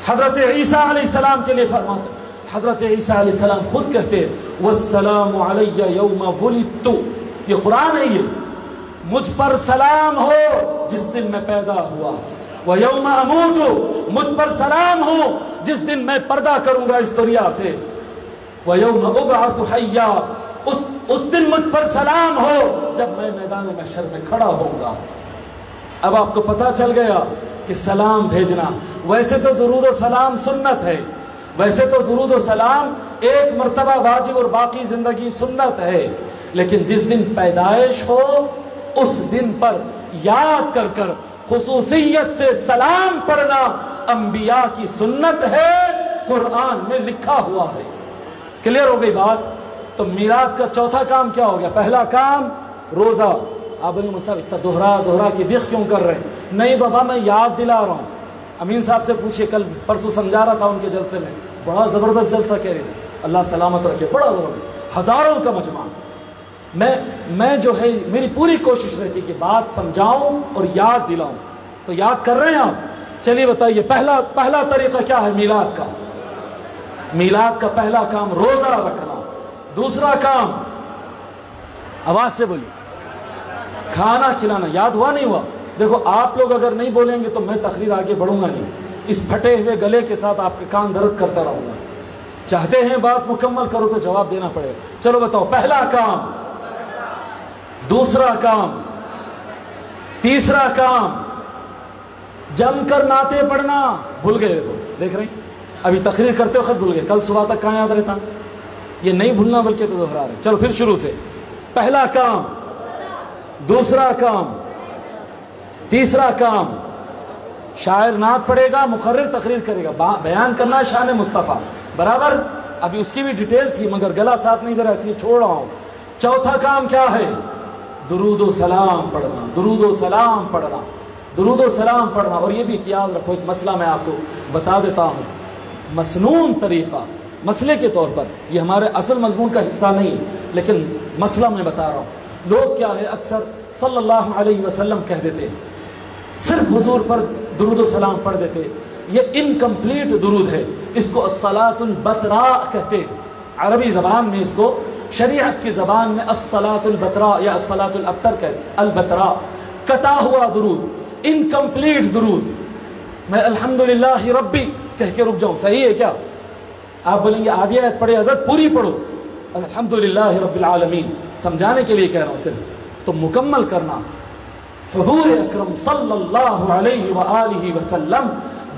حضرت عیسیٰ علیہ السلام کے لیے فرماتا، حضرت عیسیٰ علیہ السلام خود کہتے ہیں وَالسَّلَامُ عَلَيَّ يَوْمَ وُلِدتُّ، یہ قرآن ہے، یہ مجھ پر سلام ہو جس دن میں پیدا ہوا۔ وَيَوْمَ أَمُوتُ، مجھ پر سلام ہو جس دن میں پردہ کروں گا اس دنیا سے۔ وَيَوْمَ أُبْعَثُ حَيًّا، اس دن مجھ پر سلام ہو جب میں میدان محشر میں کھڑا ہوں گا۔ اب آپ کو پتہ چل گیا کہ سلام بھیجنا، ویسے تو درود و سلام سنت ہے، ویسے تو درود و سلام ایک مرتبہ واجب اور باقی زندگی سنت ہے، لیکن جس دن پیدائش ہو اس دن پر یاد کر کر خصوصیت سے سلام پڑھنا انبیاء کی سنت ہے، قرآن میں لکھا ہوا ہے۔ کلیئر ہو گئی بات؟ تو میلاد کا چوتھا کام کیا ہو گیا؟ پہلا کام روزہ۔ آپ بولیں صاحب اتنا دہرا کے دکھ کیوں کر رہے ہیں؟ نہیں بابا، میں یاد دلا رہا ہوں۔ امین صاحب سے پوچھئے، کل پرسوں سمجھا رہا تھا ان کے جلسے میں، بڑا زبردست جلسہ کہہ رہے تھے، اللہ سلامت رکھے، بڑا زبردست، ہزاروں کا مجمع۔ میں جو ہے میری پوری کوشش رہتی کہ بات سمجھاؤں اور یاد دلاؤں، تو یاد کر رہے ہیں آپ؟ چلیے بتائیے پہلا طریقہ کیا ہے میلاد کا؟ میلاد کا پہلا کام روزہ رکھنا۔ دوسرا کام، آواز سے بولیے، کھانا کھلانا۔ یاد ہوا نہیں ہوا؟ دیکھو آپ لوگ اگر نہیں بولیں گے تو میں تقریر آگے بڑھوں گا نہیں، اس پھٹے ہوئے گلے کے ساتھ آپ کے کان درد کرتا رہوں گا۔ چاہتے ہیں بات مکمل کرو تو جواب دینا پڑے۔ چلو بتاؤ، پہلا کام، دوسرا کام، تیسرا کام، جم کر نعتیں پڑھنا۔ بھول گئے؟ دیکھ رہے ہیں ابھی تقریر کرتے وقت بھول گئے، کل صبح تک کہاں یاد رہتا؟ یہ نہیں بھولنا بلکہ تو دہرا رہے۔ چلو پھر شروع سے، پہلا کام، دوسرا کام، تیسرا کام، شاعر نعت پڑھے گا، مقرر تقریر کرے گا، بیان کرنا شان مصطفیٰ برابر۔ ابھی اس کی بھی ڈیٹیل تھی مگر گلا ساتھ نہیں دے رہا اس لیے چھوڑ رہا ہوں۔ چوتھا کام کیا ہے؟ درود و سلام پڑھنا، درود و سلام پڑھنا، درود و سلام پڑھنا۔ اور یہ بھی یاد رکھو، ایک مسئلہ میں آپ کو بتا دیتا ہوں، مسنون طریقہ، مسئلے کے طور پر، یہ ہمارے اصل مضمون کا حصہ نہیں لیکن مسئلہ میں بتا رہا ہوں۔ لوگ کیا ہے اکثر صلی اللہ علیہ وسلم کہہ دیتے، صرف حضور پر درود و سلام پڑھ دیتے، یہ انکمپلیٹ درود ہے، اس کو الصلاۃ البتراء کہتے ہیں عربی زبان میں، اس کو شریعت کی زبان میں الصلاۃ البتراء یا الصلاۃ الابتر کہتے ہیں، البتراء، کٹا ہوا درود، انکمپلیٹ درود۔ میں الحمدللہ ربی کہہ کے رک جاؤں، صحیح ہے کیا؟ آپ بولیں گے آدھی آیت پڑھے حضرت، پوری پڑھو، الحمدللہ رب العالمین، سمجھانے کے لیے کہہ رہا ہوں صرف، تو مکمل کرنا۔ حضور اکرم صلی اللہ علیہ وآلہ وسلم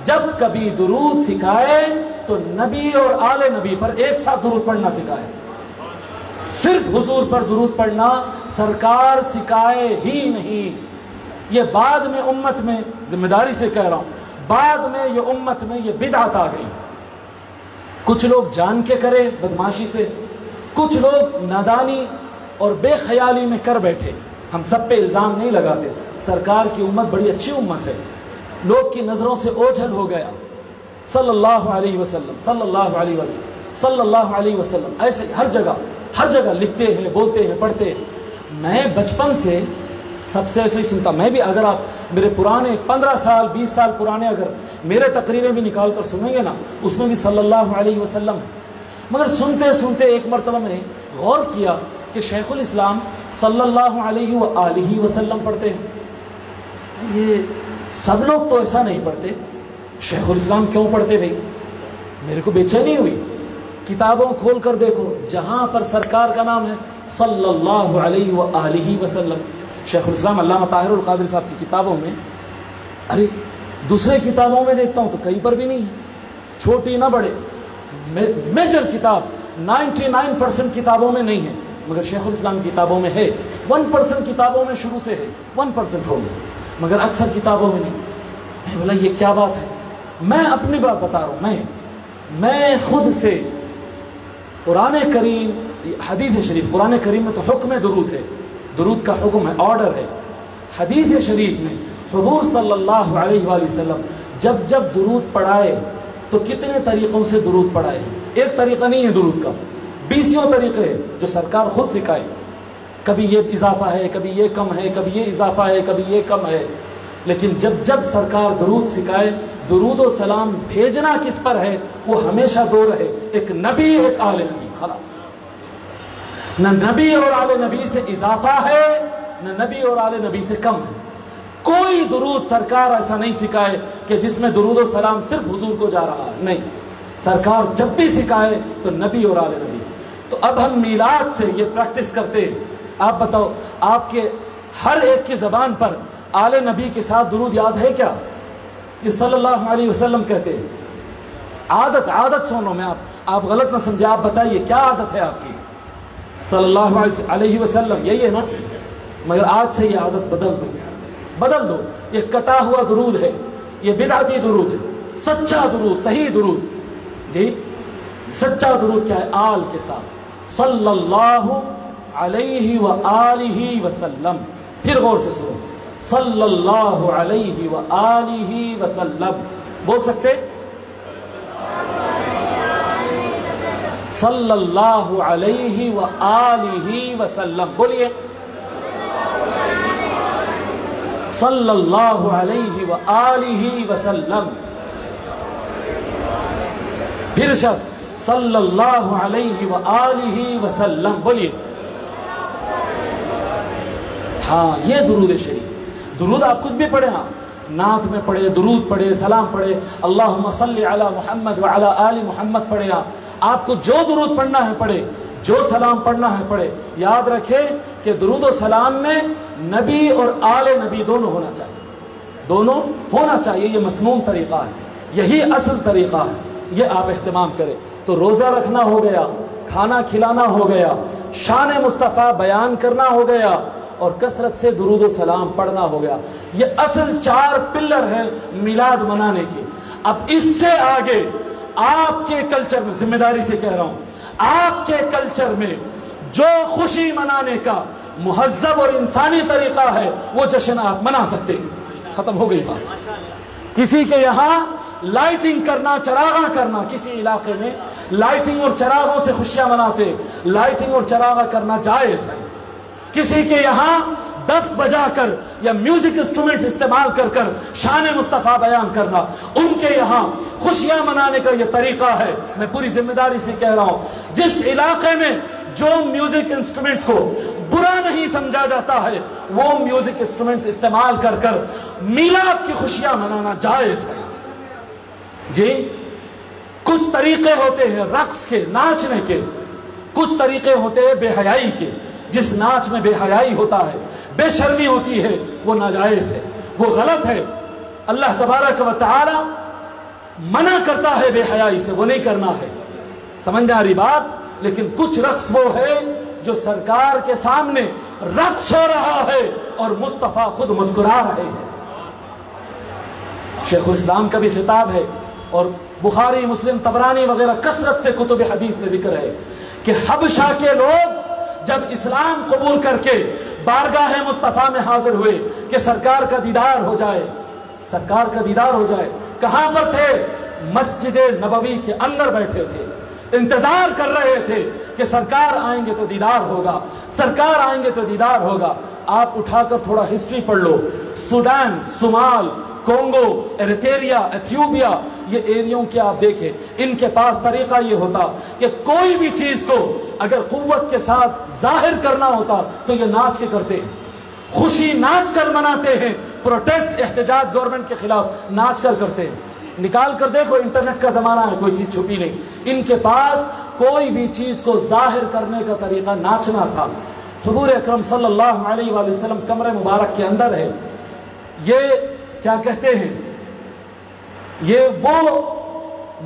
جب کبھی درود سکھائے تو نبی اور آل نبی پر ایک ساتھ درود پڑھنا سکھائے، صرف حضور پر درود پڑھنا سرکار سکھائے ہی نہیں۔ یہ بعد میں امت میں، ذمہ داری سے کہہ رہا ہوں، بعد میں یہ امت میں یہ بدعت آ گئی، کچھ لوگ جان کے کرے بدماشی سے، کچھ لوگ نادانی اور بے خیالی میں کر بیٹھے۔ ہم سب پہ الزام نہیں لگاتے، سرکار کی امت بڑی اچھی امت ہے، لوگ کی نظروں سے اوجھل ہو گیا، صلی اللہ علیہ وسلم، صلی اللہ علیہ وسلم، صلی اللہ علیہ وسلم، ایسے ہر جگہ لکھتے ہیں، بولتے ہیں، پڑھتے ہیں۔ میں بچپن سے سب سے ایسے ہی سنتا میں بھی. اگر آپ میرے پرانے 15 سال 20 سال پرانے اگر میرے تقریریں بھی نکال کر سنیں گے نا، اس میں بھی صلی اللہ علیہ وسلم ہے. مگر سنتے سنتے ایک مرتبہ میں غور کیا کہ شیخ الاسلام صلی اللہ علیہ وآلہ وسلم پڑھتے ہیں. یہ سب لوگ تو ایسا نہیں پڑھتے، شیخ الاسلام کیوں پڑھتے بھائی؟ میرے کو بے چینی ہوئی. کتابوں کھول کر دیکھو، جہاں پر سرکار کا نام ہے صلی اللہ علیہ وآلہ وسلم. شیخ الاسلام علامہ طاہر القادری صاحب کی کتابوں میں، ارے دوسرے کتابوں میں دیکھتا ہوں تو کہیں پر بھی نہیں ہے، چھوٹی نہ بڑے میجر کتاب 99% کتابوں میں نہیں ہے، مگر شیخ الاسلام کتابوں میں ہے. 1% کتابوں میں شروع سے ہے، 1% ہو گیا، مگر اکثر کتابوں میں نہیں. میں بولا یہ کیا بات ہے؟ میں اپنی بات بتا رہا ہوں. میں خود سے قرآن کریم، حدیث شریف، قرآن کریم میں تو حکم درود ہے، درود کا حکم ہے، آرڈر ہے. حدیث شریف میں حضور صلی اللہ علیہ وآلہ وسلم جب درود پڑھائے تو کتنے طریقوں سے درود پڑھائے؟ ایک طریقہ نہیں ہے درود کا، 20 طریقے ہیں جو سرکار خود سکھائے. کبھی یہ اضافہ ہے، کبھی یہ کم ہے، کبھی یہ اضافہ ہے، کبھی یہ کم ہے. لیکن جب سرکار درود سکھائے، درود و سلام بھیجنا کس پر ہے؟ وہ ہمیشہ دو رہے، ایک نبی ایک آل نبی. خلاص، نہ نبی اور آل نبی سے اضافہ ہے، نہ نبی اور آل نبی سے کم ہے. کوئی درود سرکار ایسا نہیں سکھائے کہ جس میں درود و سلام صرف حضور کو جا رہا ہے، نہیں. سرکار جب بھی سکھائے تو نبی اور آل نبی. تو اب ہم میلاد سے یہ پریکٹس کرتے ہیں. آپ بتاؤ، آپ کے ہر ایک کی زبان پر آل نبی کے ساتھ درود یاد ہے کیا؟ یہ صلی اللہ علیہ وسلم کہتے ہیں. عادت سنو، میں آپ غلط نہ سمجھے، آپ بتائیے کیا عادت ہے آپ کی؟ صلی اللہ علیہ وسلم یہی ہے نا؟ مگر آج سے یہ عادت بدل دو. یہ کٹا ہوا درود ہے، یہ بدعتی درود ہے. سچا درود، صحیح درود، جی سچا درود کیا ہے؟ آل کے ساتھ صلی اللہ علیہ وآلہ وسلم. پھر غور سے سنو، صلی اللہ علیہ وآلہ وسلم. بول سکتے؟ صلی اللہ علیہ وآلہ وسلم. بولیے صلی اللہ علیہ وآلہ وسلم. پھر ارشاد صلی اللہ علیہ وآلہ وسلم. بولیے. ہاں، یہ درود شریف. درود آپ خود بھی پڑھیں، نعت میں پڑھے، درود پڑھے، سلام پڑھے، اللہم صلی علی محمد وعلی آل محمد پڑھے. آپ کو جو درود پڑھنا ہے پڑھے، جو سلام پڑھنا ہے پڑھے. یاد رکھیں کہ درود و سلام میں نبی اور آل نبی دونوں ہونا چاہیے. یہ مسنون طریقہ ہے، یہی اصل طریقہ ہے. یہ آپ اہتمام کریں. تو روزہ رکھنا ہو گیا، کھانا کھلانا ہو گیا، شان مصطفیٰ بیان کرنا ہو گیا، اور کثرت سے درود و سلام پڑھنا ہو گیا. یہ اصل 4 پلر ہیں میلاد منانے کے. اب اس سے آگے آپ کے کلچر میں، ذمہ داری سے کہہ رہا ہوں، آپ کے کلچر میں جو خوشی منانے کا مہذب اور انسانی طریقہ ہے وہ جشن آپ منا سکتے ہیں. ختم ہو گئی بات. کسی کے یہاں لائٹنگ کرنا، چراغاں کرنا، کسی علاقے میں لائٹنگ اور چراغوں سے خوشیاں مناتے، لائٹنگ اور چراغاں کرنا جائز ہے. کسی کے یہاں دف بجا کر یا میوزک انسٹرومنٹ استعمال کر شان مصطفیٰ بیان کرنا، ان کے یہاں خوشیاں منانے کا یہ طریقہ ہے. میں پوری ذمہ داری سے کہہ رہا ہوں، جس علاقے میں جو میوزک انسٹرومنٹ کو برا نہیں سمجھا جاتا ہے، وہ میوزک انسٹرومنٹس استعمال کر میلاد کی خوشیاں منانا جائز ہے. جی کچھ طریقے ہوتے ہیں رقص کے، ناچنے کے، کچھ طریقے ہوتے ہیں بے حیائی کے. جس ناچ میں بے حیائی ہوتا ہے، بے شرمی ہوتی ہے، وہ ناجائز ہے، وہ غلط ہے. اللہ تبارک و تعالی منع کرتا ہے بے حیائی سے، وہ نہیں کرنا ہے. سمجھ میں آ رہی بات؟ لیکن کچھ رقص وہ ہے جو سرکار کے سامنے رقص ہو رہا ہے اور مصطفیٰ خود مسکرا رہے ہیں. شیخ الاسلام کا بھی خطاب ہے، اور بخاری، مسلم، طبرانی وغیرہ کثرت سے کتب حدیث میں ذکر ہے کہ حبشہ کے لوگ جب اسلام قبول کر کے بارگاہ مصطفیٰ میں حاضر ہوئے کہ سرکار کا دیدار ہو جائے، سرکار کا دیدار ہو جائے. کہاں پر تھے؟ مسجد نبوی کے اندر بیٹھے تھے، انتظار کر رہے تھے کہ سرکار آئیں گے تو دیدار ہوگا، سرکار آئیں گے تو دیدار ہوگا. آپ اٹھا کر تھوڑا ہسٹری پڑھ لو، سوڈان، صومال، کونگو، ایریتریا، ایتھیوپیا، یہ ایریوں کے آپ دیکھیں، ان کے پاس طریقہ یہ ہوتا کہ کوئی بھی چیز کو اگر قوت کے ساتھ ظاہر کرنا ہوتا تو یہ ناچ کے کرتے ہیں، خوشی ناچ کر مناتے ہیں، پروٹیسٹ احتجاج گورنمنٹ کے خلاف ناچ کر کرتے ہیں۔ نکال کر دیکھو، انٹرنیٹ کا زمانہ ہے، کوئی چیز چھپی نہیں۔ ان کے پاس کوئی بھی چیز کو ظاہر کرنے کا طریقہ ناچنا تھا۔ حضور اکرم صلی اللہ علیہ وآلہ وسلم کمرے مبارک کے اندر ہے، یہ کیا کہتے ہیں، یہ وہ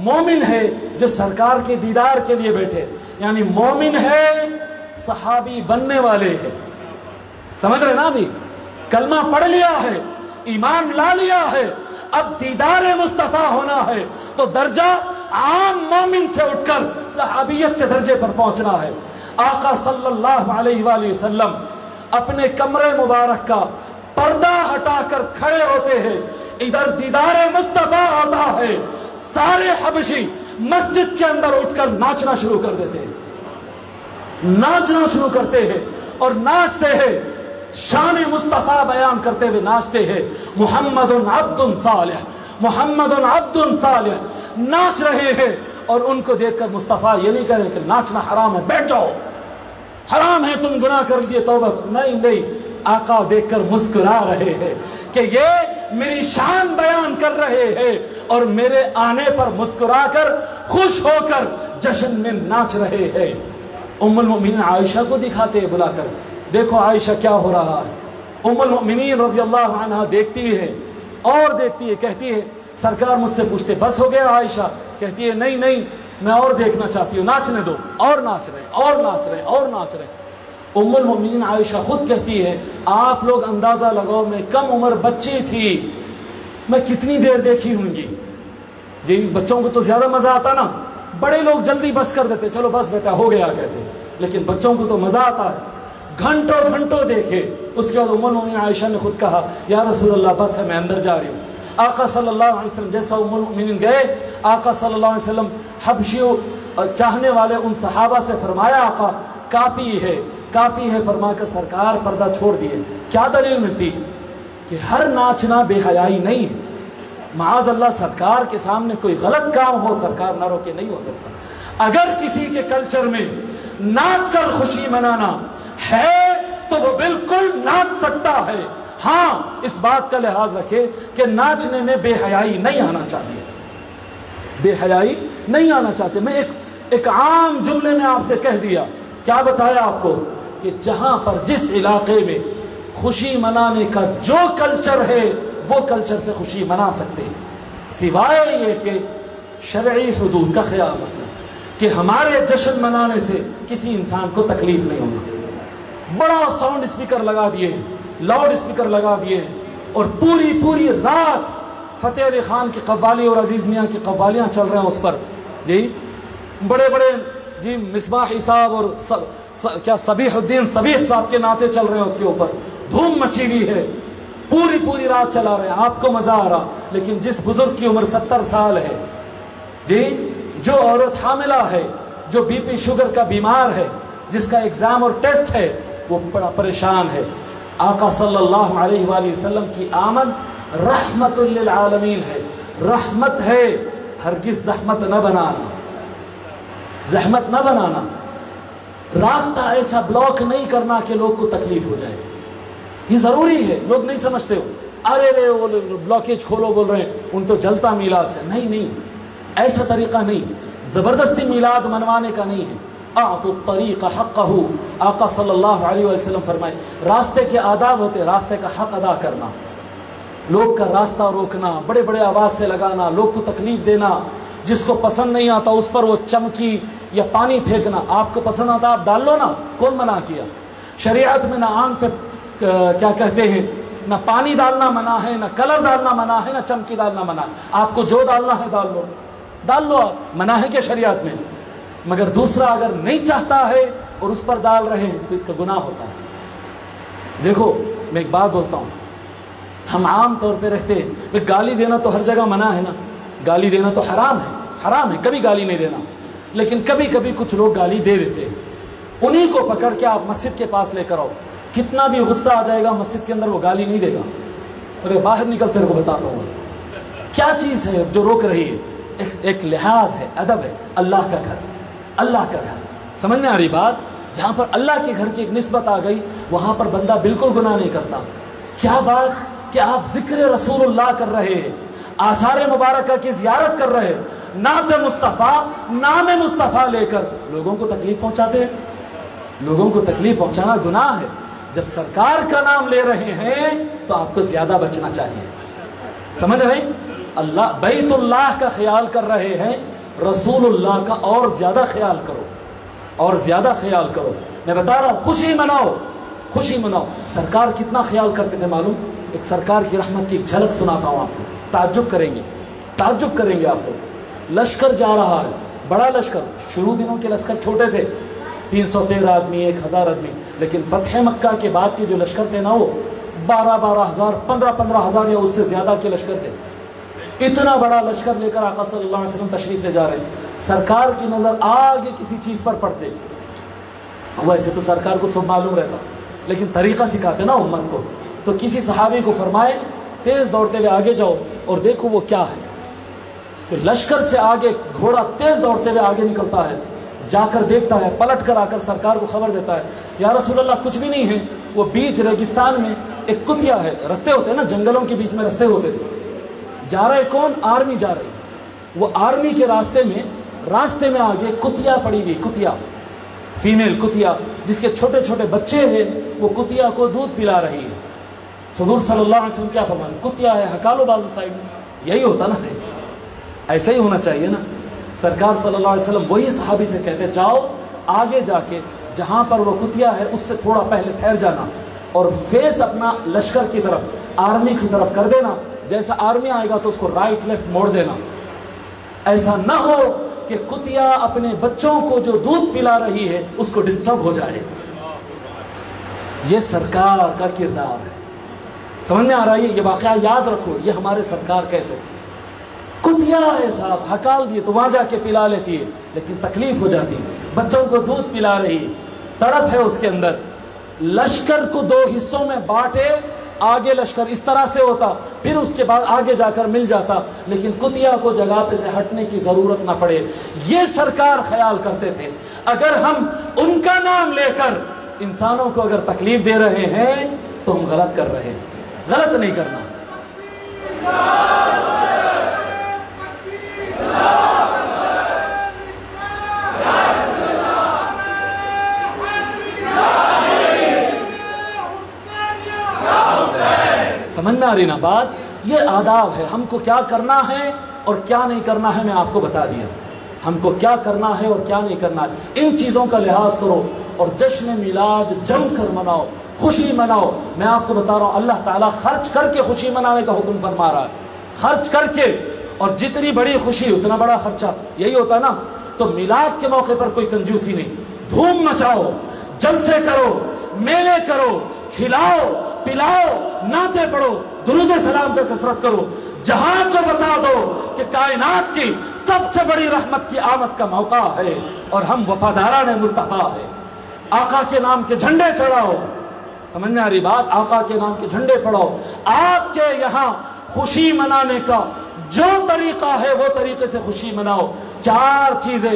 مومن ہے جو سرکار کے دیدار کے لیے بیٹھے، یعنی مومن ہے، صحابی بننے والے ہیں، سمجھ رہے نا؟ ابھی کلمہ پڑھ لیا ہے، ایمان لا لیا ہے، اب دیدار مصطفیٰ ہونا ہے تو درجہ عام مومن سے اٹھ کر صحابیت کے درجے پر پہنچنا ہے۔ آقا صلی اللہ علیہ وآلہ وسلم اپنے کمرے مبارک کا پردہ ہٹا کر کھڑے ہوتے ہیں، ادھر دیدار مصطفیٰ آتا ہے، سارے حبشی مسجد کے اندر اٹھ کر ناچنا شروع کر دیتے ہیں، ناچنا شروع کرتے ہیں اور ناچتے ہیں، شان مصطفیٰ بیان کرتے ہوئے ناچتے ہیں، محمد عبد صالح، محمد عبد صالح، ناچ رہے ہیں۔ اور ان کو دیکھ کر مصطفیٰ یہ نہیں کہہ رہے کہ ناچنا حرام ہے، بیٹھ جاؤ، حرام ہے، تم گناہ کر لیے، توبہ، نہیں، آقا دیکھ کر مسکرا رہے ہیں کہ یہ میری شان بیان کر رہے ہیں اور میرے آنے پر مسکرا کر، خوش ہو کر جشن میں ناچ رہے ہیں۔ ام المؤمنین عائشہ کو دکھاتے ہیں بلا کر، دیکھو عائشہ کیا ہو رہا ہے۔ ام المؤمنین رضی اللہ عنہ دیکھتی ہے اور دیکھتی ہے، کہتی ہے، سرکار مجھ سے پوچھتے بس ہو گیا عائشہ؟ کہتی ہے نہیں، میں اور دیکھنا چاہتی ہوں، ناچنے دو۔ اور ناچ رہے اور ناچ رہے اور ناچ رہے۔ ام المؤمنین عائشہ خود کہتی ہے، آپ لوگ اندازہ لگاؤ، میں کم عمر بچی تھی، میں کتنی دیر دیکھی ہوں گی۔ جی بچوں کو تو زیادہ مزہ آتا نا، بڑے لوگ جلدی بس کر دیتے، چلو بس بیٹا ہو گیا کہتے، لیکن بچوں کو تو مزہ آتا ہے، گھنٹوں گھنٹوں دیکھے۔ اس کے بعد ام المؤمنین عائشہ نے خود کہا، یا رسول اللہ بس ہے، میں اندر جا رہی ہوں۔ آقا صلی اللہ علیہ وسلم جیسا ام المؤمنین گئے، آقا صلی اللہ علیہ وسلم حبشیوں چاہنے والے ان صحابہ سے فرمایا، آقا کافی ہے فرما کر سرکار پردہ چھوڑ دیے۔ کیا دلیل ملتی ہے؟ کہ ہر ناچنا بے حیائی نہیں ہے، معاذ اللہ سرکار کے سامنے کوئی غلط کام ہو سرکار نہ روکے، نہیں ہو سکتا۔ اگر کسی کے کلچر میں ناچ کر خوشی منانا ہے تو وہ بالکل ناچ سکتا ہے، ہاں اس بات کا لحاظ رکھے کہ ناچنے میں بے حیائی نہیں آنا چاہیے، بے حیائی نہیں آنا چاہتے۔ میں ایک عام جملے میں آپ سے کہہ دیا، کیا بتایا آپ کو، کہ جہاں پر جس علاقے میں خوشی منانے کا جو کلچر ہے وہ کلچر سے خوشی منا سکتے ہیں، سوائے یہ کہ شرعی حدود کا خیال رکھنا کہ ہمارے جشن منانے سے کسی انسان کو تکلیف نہیں ہونا۔ بڑا ساؤنڈ اسپیکر لگا دیے، لاؤڈ اسپیکر لگا دیے، اور پوری رات فتح علی خان کی قوالی اور عزیز میاں کی قوالیاں چل رہے ہیں اس پر، جی بڑے جی مصباحی صاحب اور کیا صبیح الدین صبیح صاحب کے نعتیں چل رہے ہیں اس کے اوپر، دھوم مچی ہوئی ہے، پوری رات چلا رہے ہیں، آپ کو مزہ آ رہا۔ لیکن جس بزرگ کی عمر 70 سال ہے، جی جو عورت حاملہ ہے، جو بی پی شوگر کا بیمار ہے، جس کا ایگزام اور ٹیسٹ ہے، وہ بڑا پریشان ہے۔ آقا صلی اللہ علیہ وآلہ وسلم کی آمد رحمت للعالمین ہے، رحمت ہے، ہرگز زحمت نہ بنانا، زحمت نہ بنانا، راستہ ایسا بلاک نہیں کرنا کہ لوگ کو تکلیف ہو جائے، یہ ضروری ہے۔ لوگ نہیں سمجھتے ہو، ارے وہ بلاکیج کھولو بول رہے ہیں، ان تو جلتا میلاد سے، نہیں، ایسا طریقہ نہیں، زبردستی میلاد منوانے کا نہیں ہے۔ اعطوا الطریق حقہ، آقا صلی اللہ علیہ وسلم فرمائے، راستے کے آداب ہوتے، راستے کا حق ادا کرنا، لوگ کا راستہ روکنا، بڑے آواز سے لگانا، لوگ کو تکلیف دینا، جس کو پسند نہیں آتا اس پر وہ چمکی یا پانی پھینکنا، آپ کو پسند آتا آپ ڈال لو نا، کون منع کیا؟ شریعت میں نہ آنکھ پہ کیا کہتے ہیں، نہ پانی ڈالنا منع ہے، نہ کلر ڈالنا منع ہے، نہ چمکی ڈالنا منع ہے، آپ کو جو ڈالنا ہے ڈال لو آپ، منع ہے کہ شریعت میں؟ مگر دوسرا اگر نہیں چاہتا ہے اور اس پر ڈال رہے ہیں تو اس کا گناہ ہوتا ہے۔ دیکھو میں ایک بات بولتا ہوں، ہم عام طور پہ رہتے ہیں، گالی دینا تو ہر جگہ منع ہے نا، گالی دینا تو حرام ہے، کبھی گالی نہیں دینا، لیکن کبھی کچھ لوگ گالی دے دیتے ہیں، انہی کو پکڑ کے آپ مسجد کے پاس لے کر آؤ، کتنا بھی غصہ آ جائے گا مسجد کے اندر وہ گالی نہیں دے گا، اور باہر نکل تیرے کو بتاتا ہوں کیا چیز ہے جو روک رہی ہے، ایک لحاظ ہے، ادب ہے، اللہ کا گھر، اللہ کا گھر، سمجھ میں آ رہی بات؟ جہاں پر اللہ کے گھر کی ایک نسبت آ گئی وہاں پر بندہ بالکل گناہ نہیں کرتا۔ کیا بات کہ آپ ذکر رسول اللہ کر رہے ہیں، آثار مبارکہ کی زیارت کر رہے ہیں، نعت مصطفیٰ، نام مصطفیٰ لے کر لوگوں کو تکلیف پہنچاتے ہیں۔ لوگوں کو تکلیف پہنچانا گناہ ہے۔ جب سرکار کا نام لے رہے ہیں تو آپ کو زیادہ بچنا چاہیے، سمجھ رہے ہیں؟ اللہ بیت اللہ کا خیال کر رہے ہیں، رسول اللہ کا اور زیادہ خیال کرو، اور زیادہ خیال کرو۔ میں بتا رہا ہوں خوشی مناؤ، خوشی مناؤ۔ سرکار کتنا خیال کرتے تھے معلوم؟ ایک سرکار کی رحمت کی ایک جھلک سناتا ہوں آپ کو، تعجب کریں گے، تعجب کریں گے آپ لوگ۔ لشکر جا رہا ہے، بڑا لشکر، شروع دنوں کے لشکر چھوٹے تھے، 313 آدمی، 1000 آدمی، لیکن فتح مکہ کے بعد کے جو لشکر تھے نا وہ 12,000 15,000 یا اس سے زیادہ کے لشکر تھے۔ اتنا بڑا لشکر لے کر آقا صلی اللہ علیہ وسلم تشریف لے جا رہے ہیں، سرکار کی نظر آگے کسی چیز پر پڑتے، ویسے تو سرکار کو سب معلوم رہتا لیکن طریقہ سکھاتے نا امت کو، تو کسی صحابی کو فرمائے تیز دوڑتے ہوئے آگے جاؤ اور دیکھو وہ کیا ہے۔ تو لشکر سے آگے گھوڑا تیز دوڑتے ہوئے آگے نکلتا ہے، جا کر دیکھتا ہے، پلٹ کر آ کر سرکار کو خبر دیتا ہے، یا رسول اللہ کچھ بھی نہیں ہے۔ وہ بیچ ریگستان میں ایک کتیا ہے، رستے ہوتے ہیں نا جنگلوں کے بیچ میں رستے ہوتے تھے، جا رہے کون؟ آرمی جا رہی، وہ آرمی کے راستے میں آگے کتیا پڑی ہوئی، کتیا فیمیل کتیا جس کے چھوٹے چھوٹے بچے ہیں، وہ کتیا کو دودھ پلا رہی ہے۔ حضور صلی اللہ علیہ وسلم کیا فرمایا؟ کتیا ہے ہکالو بازو سائڈ میں، یہی ہوتا نا، ایسا ہی ہونا چاہیے نا۔ سرکار صلی اللہ علیہ وسلم وہی صحابی سے کہتے جاؤ آگے جا کے جہاں پر وہ کتیا ہے اس سے تھوڑا پہلے ٹھہر جانا اور فیس اپنا لشکر کی طرف، آرمی کی طرف کر دینا، جیسا آرمی آئے گا تو اس کو رائٹ لیفٹ موڑ دینا۔ ایسا نہ ہو کہ کتیا اپنے بچوں کو جو دودھ پلا رہی ہے اس کو ڈسٹرب ہو جائے۔ یہ سرکار کا کردار ہے، سمجھ میں آ رہا ہے؟ یہ واقعہ یاد رکھو، یہ ہمارے سرکار کیسے کتیا ہے صاحب، ہکال دیے تو وہاں جا کے پلا لیتی ہے، لیکن تکلیف ہو جاتی، بچوں کو دودھ پلا رہی، تڑپ ہے اس کے اندر۔ لشکر کو 2 حصوں میں بانٹے، آگے لشکر اس طرح سے ہوتا، پھر اس کے بعد آگے جا کر مل جاتا، لیکن کتیا کو جگہ پہ سے ہٹنے کی ضرورت نہ پڑے۔ یہ سرکار خیال کرتے تھے۔ اگر ہم ان کا نام لے کر انسانوں کو اگر تکلیف دے رہے ہیں تو ہم غلط کر رہے ہیں، غلط نہیں کرنا۔ سمجھ میں آ رہی نا بات؟ یہ آداب ہے، ہم کو کیا کرنا ہے اور کیا نہیں کرنا ہے میں آپ کو بتا دیا۔ ہم کو کیا کرنا ہے اور کیا نہیں کرنا ہے، ان چیزوں کا لحاظ کرو اور جشن میلاد جم کر مناؤ، خوشی مناؤ۔ میں آپ کو بتا رہا ہوں اللہ تعالیٰ خرچ کر کے خوشی منانے کا حکم فرما رہا ہے، خرچ کر کے، اور جتنی بڑی خوشی اتنا بڑا خرچہ، یہی ہوتا نا۔ تو میلاد کے موقع پر کوئی کنجوسی نہیں، دھوم مچاؤ، جلسے کرو، میلے کرو، کھلاؤ پلاؤ، نعتیں پڑھو، درود سلام کا کثرت کرو، جہان کو بتا دو کہ کائنات کی سب سے بڑی رحمت کی آمد کا موقع ہے اور ہم وفاداران مصطفیٰ ہیں۔ آقا کے نام کے جھنڈے چڑھاؤ، سمجھ میں آ رہی بات؟ آقا کے نام کے جھنڈے پڑھاؤ۔ آپ کے یہاں خوشی منانے کا جو طریقہ ہے وہ طریقے سے خوشی مناؤ۔ 4 چیزیں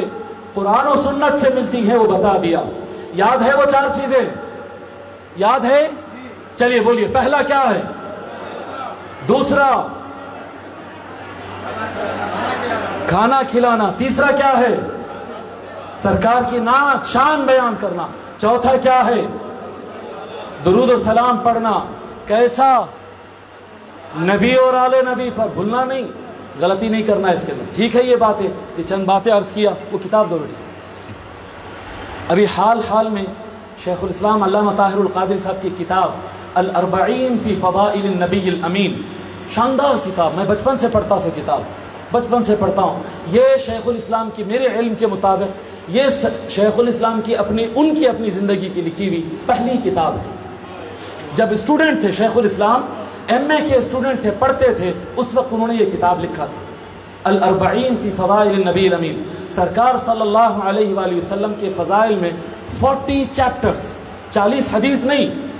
قرآن و سنت سے ملتی ہیں، وہ بتا دیا۔ یاد ہے وہ 4 چیزیں؟ یاد ہے؟ چلیے بولیے، پہلا کیا ہے؟ دوسرا کھانا کھلانا، تیسرا کیا ہے؟ سرکار کی نعت شان بیان کرنا، چوتھا کیا ہے؟ درود و سلام پڑھنا، کیسا؟ نبی اور آل نبی پر، بھولنا نہیں، غلطی نہیں کرنا اس کے اندر، ٹھیک ہے؟ یہ باتیں، یہ چند باتیں عرض کیا۔ وہ کتاب دو بیٹی۔ ابھی حال میں شیخ الاسلام علامہ طاہر القادری صاحب کی کتاب الاربعین فی فضائل النبی الامین، شاندار کتاب، میں بچپن سے پڑھتا سے کتاب، بچپن سے پڑھتا ہوں۔ یہ شیخ الاسلام کی، میرے علم کے مطابق یہ شیخ الاسلام کی اپنی زندگی کی لکھی ہوئی پہلی کتاب ہے۔ جب اسٹوڈنٹ تھے شیخ الاسلام، ایم اے کے اسٹوڈنٹ تھے، پڑھتے تھے، اس وقت انہوں نے یہ کتاب لکھا تھا، الاربعین فی فضائل النبی الامین۔ سرکار صلی اللہ علیہ وآلہ وسلم کے فضائل میں 40 چیپٹرز، 40 حدیث نہیں،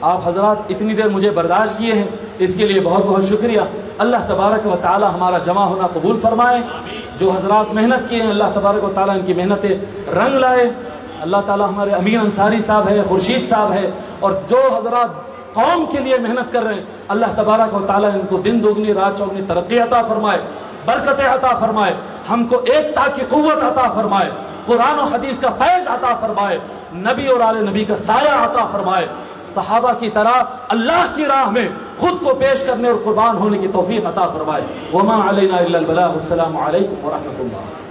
آپ حضرات اتنی دیر مجھے برداشت کیے ہیں، اس کے لیے بہت بہت شکریہ۔ اللہ تبارک و تعالی ہمارا جمع ہونا قبول فرمائے۔ جو حضرات محنت کیے ہیں اللہ تبارک و تعالی ان کی محنتیں رنگ لائے۔ اللہ تعالی ہمارے امین انصاری صاحب ہے، خورشید صاحب ہے، اور جو حضرات قوم کے لیے محنت کر رہے ہیں اللہ تبارک و تعالی ان کو دن دوگنی رات چوگنی ترقی عطا فرمائے، برکتیں عطا فرمائے، ہم کو ایکتا کی قوت عطا فرمائے، قرآن و حدیث کا فیض عطا فرمائے، نبی اور آل نبی کا سایہ عطا فرمائے، صحابہ کی طرح اللہ کی راہ میں خود کو پیش کرنے اور قربان ہونے کی توفیق عطا فرمائے۔ وما علینا الا البلاغ۔ السلام علیکم ورحمۃ اللہ۔